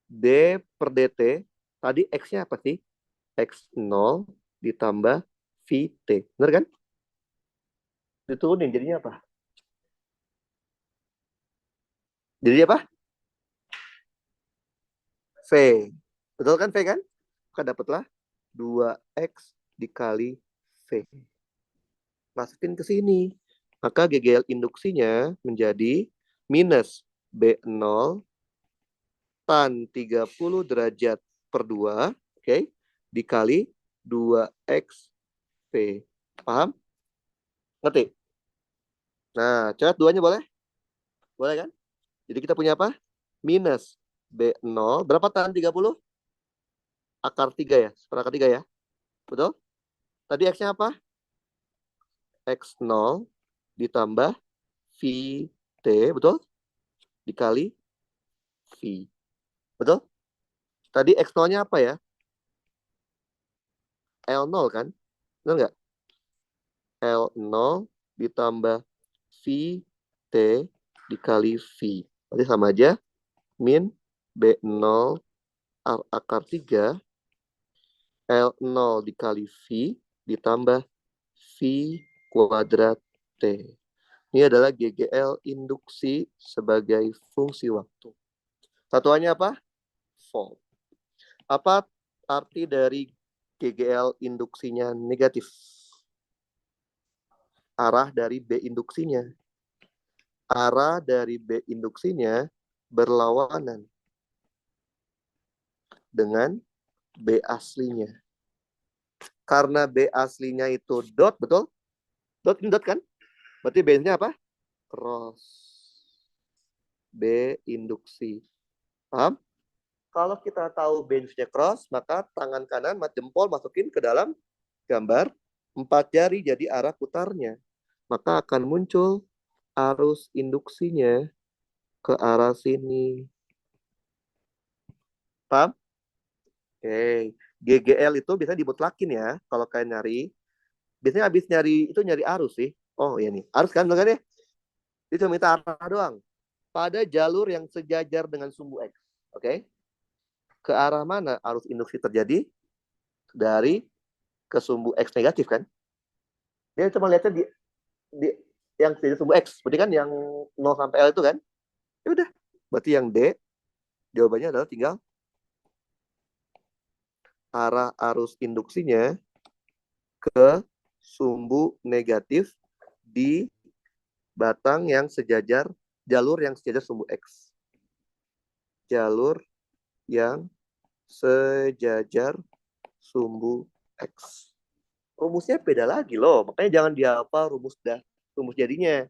D per dt, tadi x-nya apa sih? X0 ditambah VT. Benar kan? Diturunin jadinya apa? Jadi apa? V. Betul kan V kan? Maka dapatlah 2X dikali V. Masukin ke sini. Maka GGL induksinya menjadi minus B0 tan 30 derajat per 2, oke, dikali 2X V. Paham? Ngerti? Nah, coret duanya boleh? Boleh kan? Jadi kita punya apa? Minus B0. Berapa tan 30? Akar 3 ya? Seperakar 3 ya? Betul? Tadi X-nya apa? X0 ditambah VT. Betul? Dikali V. Betul? Tadi X0-nya apa ya? L0 kan? Betul nggak? L0 ditambah VT dikali V. Berarti sama aja. Min B0 akar 3 L0 dikali V ditambah V kuadrat T. Ini adalah GGL induksi sebagai fungsi waktu. Satuannya apa? Volt. Apa arti dari GGL induksinya negatif? Arah dari B induksinya. Arah dari B induksinya berlawanan dengan B aslinya. Karena B aslinya itu dot, betul? Dot ini dot kan? Berarti B-nya apa? Cross. B induksi. Paham? Kalau kita tahu benchnya cross, maka tangan kanan jempol masukin ke dalam gambar 4 jari jadi arah putarnya. Maka akan muncul arus induksinya ke arah sini. Paham? Oke. GGL itu biasanya dimutlakin ya. Kalau kalian nyari. Biasanya habis nyari, itu nyari arus sih. Oh iya nih. Arus kan bener ya? Dia cuma minta arah doang. Pada jalur yang sejajar dengan sumbu X. Oke. Ke arah mana arus induksi terjadi? Dari ke sumbu X negatif kan? Dia cuma lihatnya di yang jadi sumbu X. Berarti kan yang 0 sampai L itu kan? Ya udah. Berarti yang D, jawabannya adalah tinggal arah arus induksinya ke sumbu negatif di batang yang sejajar, jalur yang sejajar sumbu X. Jalur yang sejajar sumbu X. Rumusnya beda lagi loh, makanya jangan dihafal rumus jadinya.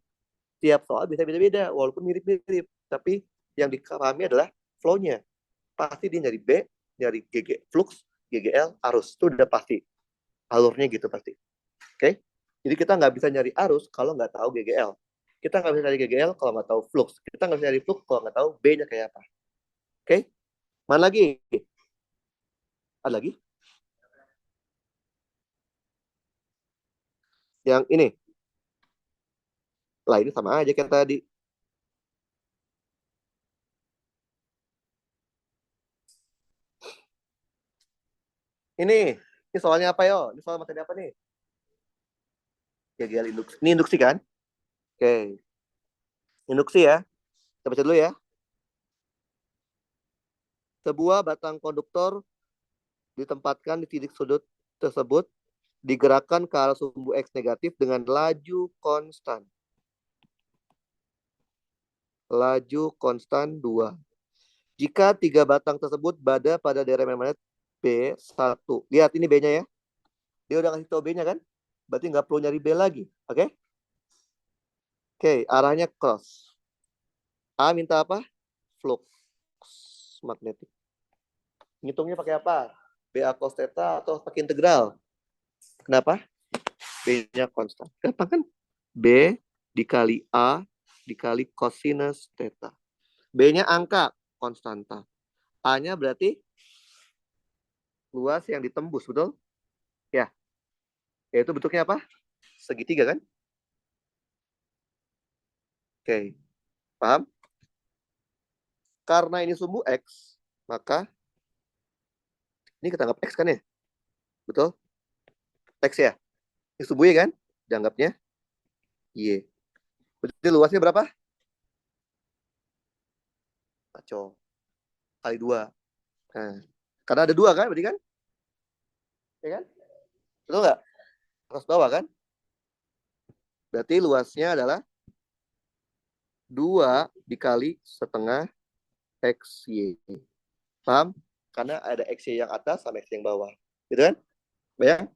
Tiap soal bisa beda-beda, walaupun mirip-mirip. Tapi yang dipahami adalah flow-nya. Pasti dia nyari B, nyari flux, GGL, arus. Itu udah pasti. Alurnya gitu pasti. Oke? Jadi kita nggak bisa nyari arus kalau nggak tahu GGL. Kita nggak bisa nyari GGL kalau nggak tahu flux. Kita nggak bisa nyari flux kalau nggak tahu B-nya kayak apa. Oke? Mana lagi? Ada lagi? Yang ini. Lah ini sama aja kayak tadi. Ini soalnya apa yo? Ini soal materi apa nih? GGL induksi. Ini induksi kan? Oke. Induksi ya. Kita baca dulu ya. Sebuah batang konduktor ditempatkan di titik sudut tersebut digerakkan ke arah sumbu X negatif dengan laju konstan. Laju konstan 2. Jika 3 batang tersebut berada pada daerah magnet B1. Lihat ini B-nya ya. Dia udah ngasih tau B-nya kan? Berarti nggak perlu nyari B lagi. Oke? Oke, arahnya cross. A minta apa? Flux magnetik. Ngitungnya pakai apa? BA cos theta atau pakai integral? Kenapa? B-nya konstan. Kenapa kan? B dikali A dikali cosinus theta. B-nya angka konstanta. A-nya berarti luas yang ditembus, betul? Ya. Yaitu bentuknya apa? Segitiga kan? Oke. Paham? Karena ini sumbu X, maka ini kita anggap X kan ya? Betul? X ya? Ini sumbu Y kan? Dianggapnya Y. Berarti luasnya berapa? Kacau. Kali 2. Nah, karena ada 2 kan? Berarti kan? Ya kan? Betul nggak? Atas bawah kan? Berarti luasnya adalah 2 dikali setengah XY. Paham? Karena ada XY yang atas sama XY yang bawah. Gitu kan? Bayang?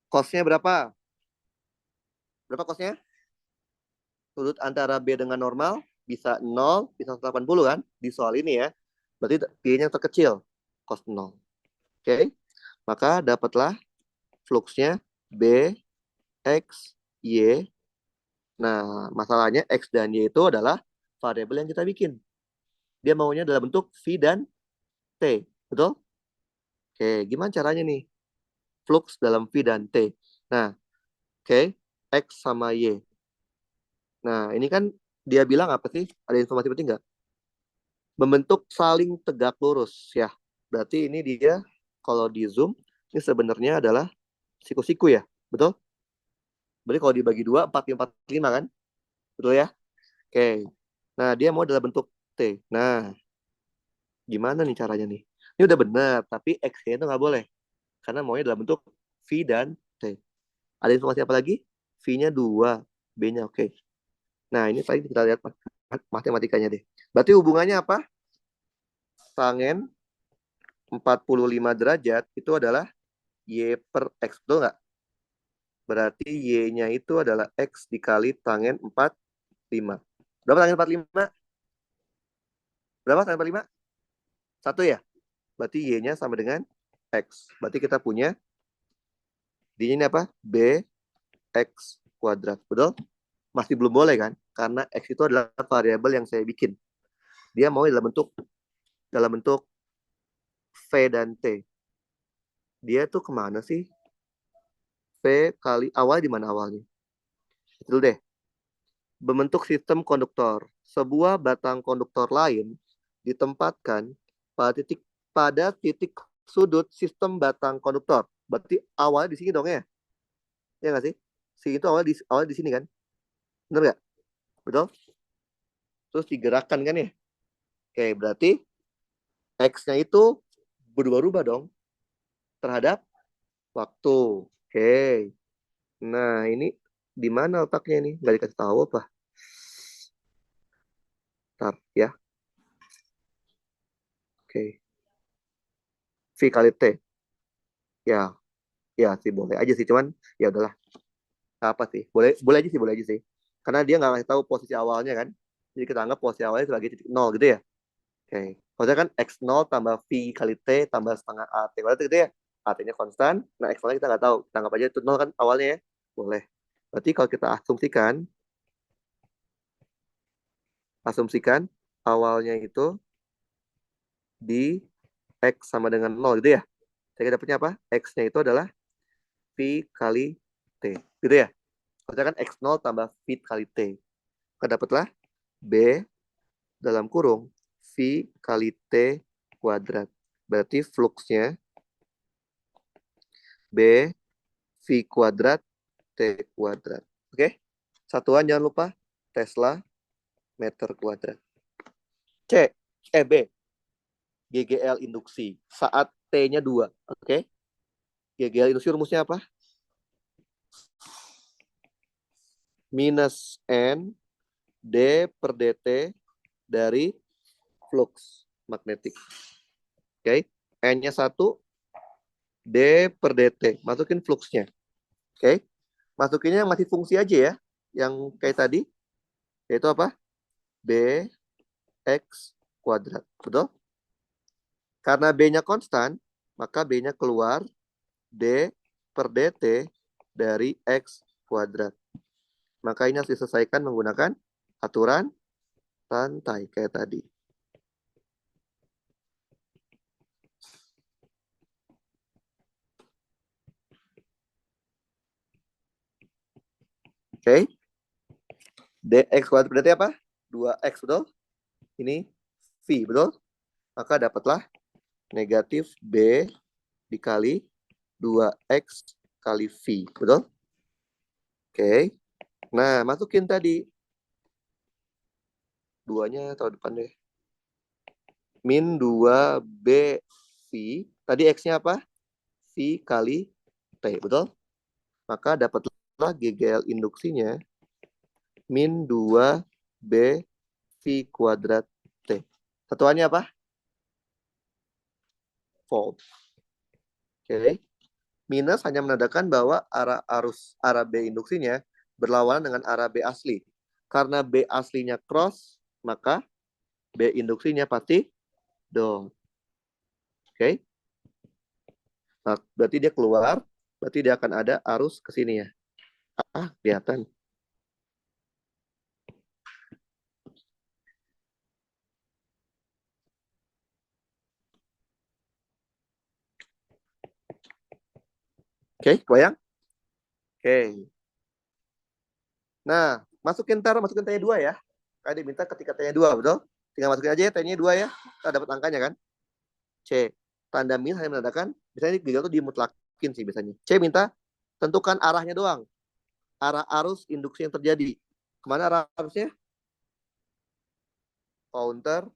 Cosnya berapa? Berapa cosnya? Sudut antara B dengan normal bisa 0, bisa 180 kan? Di soal ini ya. Berarti B-nya terkecil. Cos 0. Oke? Maka dapatlah fluxnya B, X, Y. Nah, masalahnya X dan Y itu adalah variabel yang kita bikin. Dia maunya dalam bentuk V dan T. Betul? Oke, gimana caranya nih? Flux dalam V dan T. Nah, oke. X sama Y. Nah, ini kan dia bilang apa sih? Ada informasi penting nggak? Membentuk saling tegak lurus. Ya, berarti ini dia kalau di zoom, ini sebenarnya adalah siku-siku ya. Betul? Berarti kalau dibagi 2, 4, 5, 4, 5 kan? Betul ya? Oke. Nah, dia mau dalam bentuk T. Nah, gimana nih caranya nih? Ini udah benar, tapi X-nya itu nggak boleh. Karena maunya dalam bentuk V dan T. Ada informasi apa lagi? V-nya 2, B-nya oke. Nah, ini tadi kita lihat matematikanya deh. Berarti hubungannya apa? Tangen 45 derajat itu adalah Y per X. Betul nggak? Berarti Y-nya itu adalah X dikali tangen 45. Berapa tangen 45? Berapa tangen 45? 1 ya. Berarti Y-nya sama dengan X. Berarti kita punya di ini apa? BX kuadrat. Betul? Masih belum boleh kan? Karena X itu adalah variabel yang saya bikin. Dia mau dalam bentuk V dan T. Dia tuh kemana sih? V kali awal di mana awalnya? Itu deh. Membentuk sistem konduktor. Sebuah batang konduktor lain ditempatkan pada titik sudut sistem batang konduktor. Berarti awalnya di sini dong ya? Ya nggak sih? Si itu awal di sini kan? Bener nggak? Betul? Terus digerakkan kan ya? Oke, berarti X-nya itu berubah-ubah dong terhadap waktu. Oke. Nah, ini di mana letaknya ini? Nggak dikasih tahu apa? Ntar ya. Oke. V kali T. Ya, ya sih boleh aja sih. Cuman ya udahlah. Apa sih? Boleh, boleh aja sih. Karena dia nggak ngasih tahu posisi awalnya kan. Jadi kita anggap posisi awalnya sebagai titik nol gitu ya. Oke. Maksudnya kan X0 tambah V kali T tambah setengah AT. Berarti gitu ya. AT-nya konstan. Nah, X0-nya kita nggak tahu. Kita anggap aja itu nol kan awalnya ya. Boleh. Berarti kalau kita asumsikan awalnya itu di X sama dengan nol gitu ya. Saya dapatnya apa? X-nya itu adalah V kali T. Gitu ya. Maksudnya kan X0 tambah V kali T. Maka dapatlah B dalam kurung V kali T kuadrat. Berarti fluxnya B V kuadrat T kuadrat. Oke? Satuan jangan lupa Tesla meter kuadrat. C. B. GGL induksi. Saat T-nya 2. Oke? GGL induksi rumusnya apa? Minus N D per DT dari flux magnetik. Oke? N-nya 1, D per DT. Masukin fluxnya. Oke? Masukinnya masih fungsi aja ya. Yang kayak tadi. Yaitu apa? B X kuadrat. Betul? Karena B-nya konstan, maka B-nya keluar D per DT dari X kuadrat. Maka ini harus diselesaikan menggunakan aturan rantai kayak tadi. Oke. DX kuadrat berarti apa? 2X, betul? Ini V, betul? Maka dapatlah negatif B dikali 2X kali V, betul? Oke. Nah, masukin tadi. 2-nya taruh depan deh. Min 2B V. Tadi X-nya apa? V kali T, betul? Maka dapatlah GGL induksinya min 2B V kuadrat T. Satuannya apa? Volt. Oke. Minus hanya menandakan bahwa arah B induksinya berlawanan dengan arah B asli. Karena B aslinya cross, maka B induksinya pasti dot. Oke. Nah, berarti dia keluar, berarti dia akan ada arus ke sini ya. Kelihatan. Oke, kebayang? Oke. Nah, masukin T-nya 2 ya. Kayak diminta ketika T-nya 2, betul? Tinggal masukin aja ya T-nya 2 ya. Kita dapat angkanya kan? C. Tanda min hanya menandakan, biasanya gagal tuh dimutlakin sih biasanya. C minta tentukan arahnya doang. Arah arus induksi yang terjadi. Kemana arah arusnya? Counter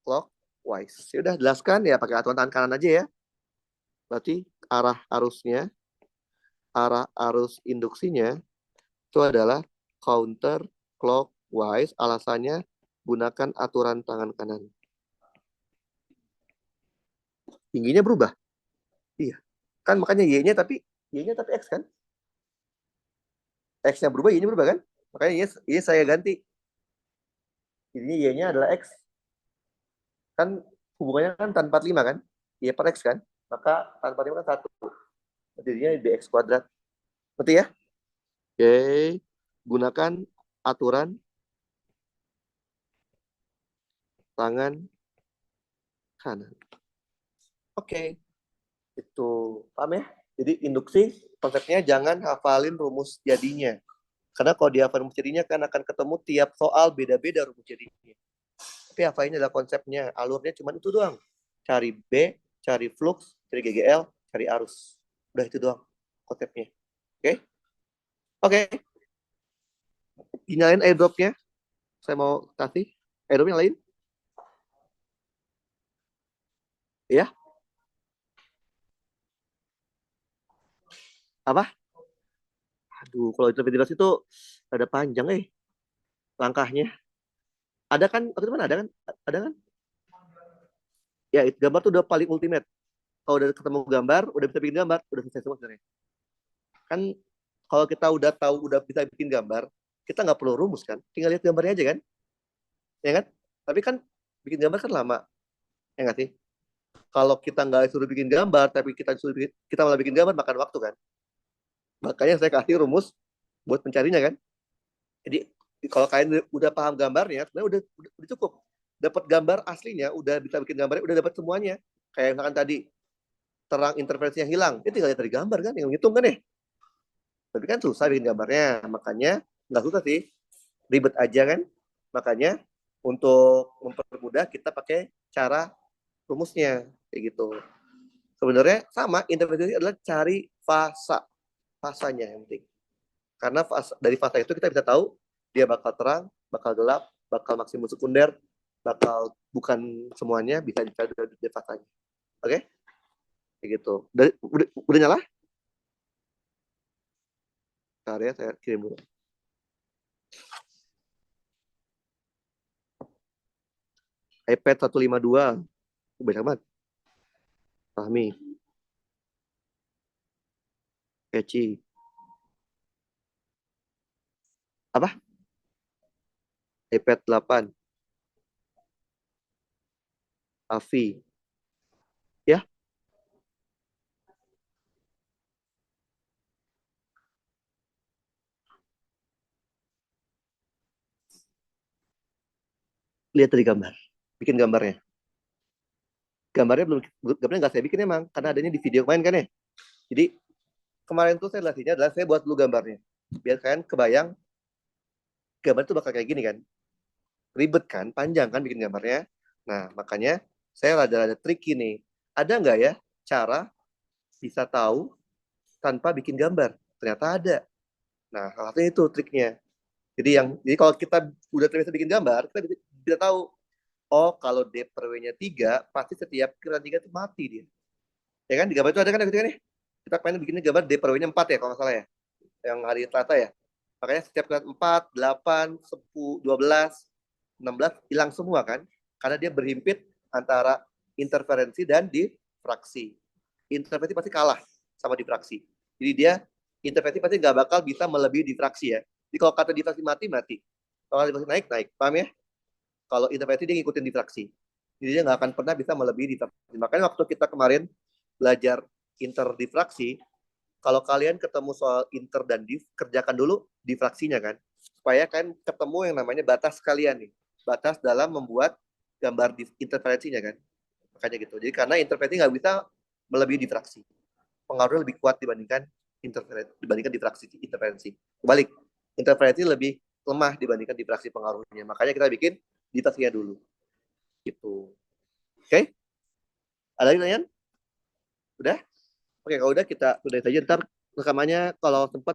clockwise. Ya udah jelaskan ya pakai aturan tangan kanan aja ya. Berarti arah arus induksinya itu adalah counter clockwise. Alasannya gunakan aturan tangan kanan. Tingginya berubah. Iya. Kan makanya Y-nya tapi X kan? X-nya berubah, Y-nya berubah kan? Makanya Y saya ganti. Jadinya Y-nya adalah X. Kan hubungannya kan tan 45 kan? Y per X kan? Maka tan 45 kan 1. Jadinya dx kuadrat. Ngerti ya? Oke. Gunakan aturan tangan kanan. Oke. Itu. Paham ya? Jadi induksi konsepnya jangan hafalin rumus jadinya. Karena kalau dia hafal rumus jadinya kan akan ketemu tiap soal beda-beda rumus jadinya. Tapi hafalnya adalah konsepnya. Alurnya cuma itu doang. Cari B, cari flux, cari GGL, cari arus. Udah itu doang konsepnya. Oke? Oke. Dinyalain airdropnya. Saya mau kasih airdrop yang lain. Ya. Apa? Aduh, kalau interpretasi itu ada panjang langkahnya. Ada kan? Waktu itu mana ada kan? Ada kan? Ya, gambar tuh udah paling ultimate. Kalau udah ketemu gambar, udah bisa bikin gambar, udah selesai semua sebenarnya. Kan kalau kita udah tahu, udah bisa bikin gambar, kita nggak perlu rumus kan? Tinggal lihat gambarnya aja kan? Ya kan? Tapi kan bikin gambar kan lama, ya nggak sih? Kalau kita nggak suruh bikin gambar, tapi kita malah bikin gambar, makan waktu kan? Makanya saya kasih rumus buat mencarinya kan? Jadi kalau kalian udah paham gambarnya, sebenarnya udah cukup. Dapat gambar aslinya, udah bisa bikin gambarnya, udah dapat semuanya. Kayak misalkan tadi, terang interferensinya hilang. Itu tinggal lihat dari gambar kan, yang ngitung kan ya. Tapi kan susah bikin gambarnya. Makanya nggak susah sih, ribet aja kan. Makanya untuk mempermudah kita pakai cara rumusnya kayak gitu. Sebenarnya sama, interpretasi adalah cari fasanya yang penting. Karena dari fasa itu kita bisa tahu dia bakal terang, bakal gelap, bakal maksimum sekunder, bakal bukan semuanya, bisa dicari dari fasanya. Oke? Okay? Kayak gitu. Udah nyala? Bentar ya, saya kirim dulu. iPad 152. Banyak banget. Fahmi. Eci. Apa? iPad 8. Afi. Ya, lihat dari gambar. Bikin gambarnya. Gambarnya nggak saya bikin emang, karena adanya di video main kan ya. Jadi kemarin tuh saya latihnya adalah saya buat dulu gambarnya. Biar kalian kebayang gambar itu bakal kayak gini kan. Ribet kan, panjang kan bikin gambarnya. Nah, makanya saya rada-rada tricky nih. Ada nggak ya cara bisa tahu tanpa bikin gambar? Ternyata ada. Nah, salah satunya itu triknya. Jadi kalau kita udah terbiasa bikin gambar, kita bisa tahu, oh kalau D per W-nya 3, pasti setiap kira 3 itu mati dia. Ya kan, di gambar itu ada kan, gitu kan ya? Kita pengen bikinnya gambar D per W-nya 4 ya, kalau nggak salah ya. Yang hari Selasa ya. Makanya setiap kira 4, 8, 10, 12, 16 hilang semua kan. Karena dia berhimpit antara interferensi dan difraksi. Interferensi pasti kalah sama difraksi. Jadi dia interferensi pasti nggak bakal bisa melebihi difraksi ya. Jadi kalau kata difraksi mati, mati. Kalau difraksi naik, naik. Paham ya? Kalau interferensi dia ngikutin difraksi. Jadi dia nggak akan pernah bisa melebihi difraksi. Makanya waktu kita kemarin belajar interdifraksi, kalau kalian ketemu soal inter dan div, kerjakan dulu difraksinya kan. Supaya kan ketemu yang namanya batas kalian nih. Batas dalam membuat gambar interferensinya kan. Makanya gitu. Jadi karena interferensi nggak bisa melebihi difraksi. Pengaruhnya lebih kuat dibandingkan difraksi interferensi. Kebalik, interferensi lebih lemah dibandingkan difraksi pengaruhnya. Makanya kita bikin difraksinya dulu. Gitu. Oke? Okay? Ada lagi pertanyaan? Udah? Oke, kalau udah kita udah saja ntar rekamannya kalau sempat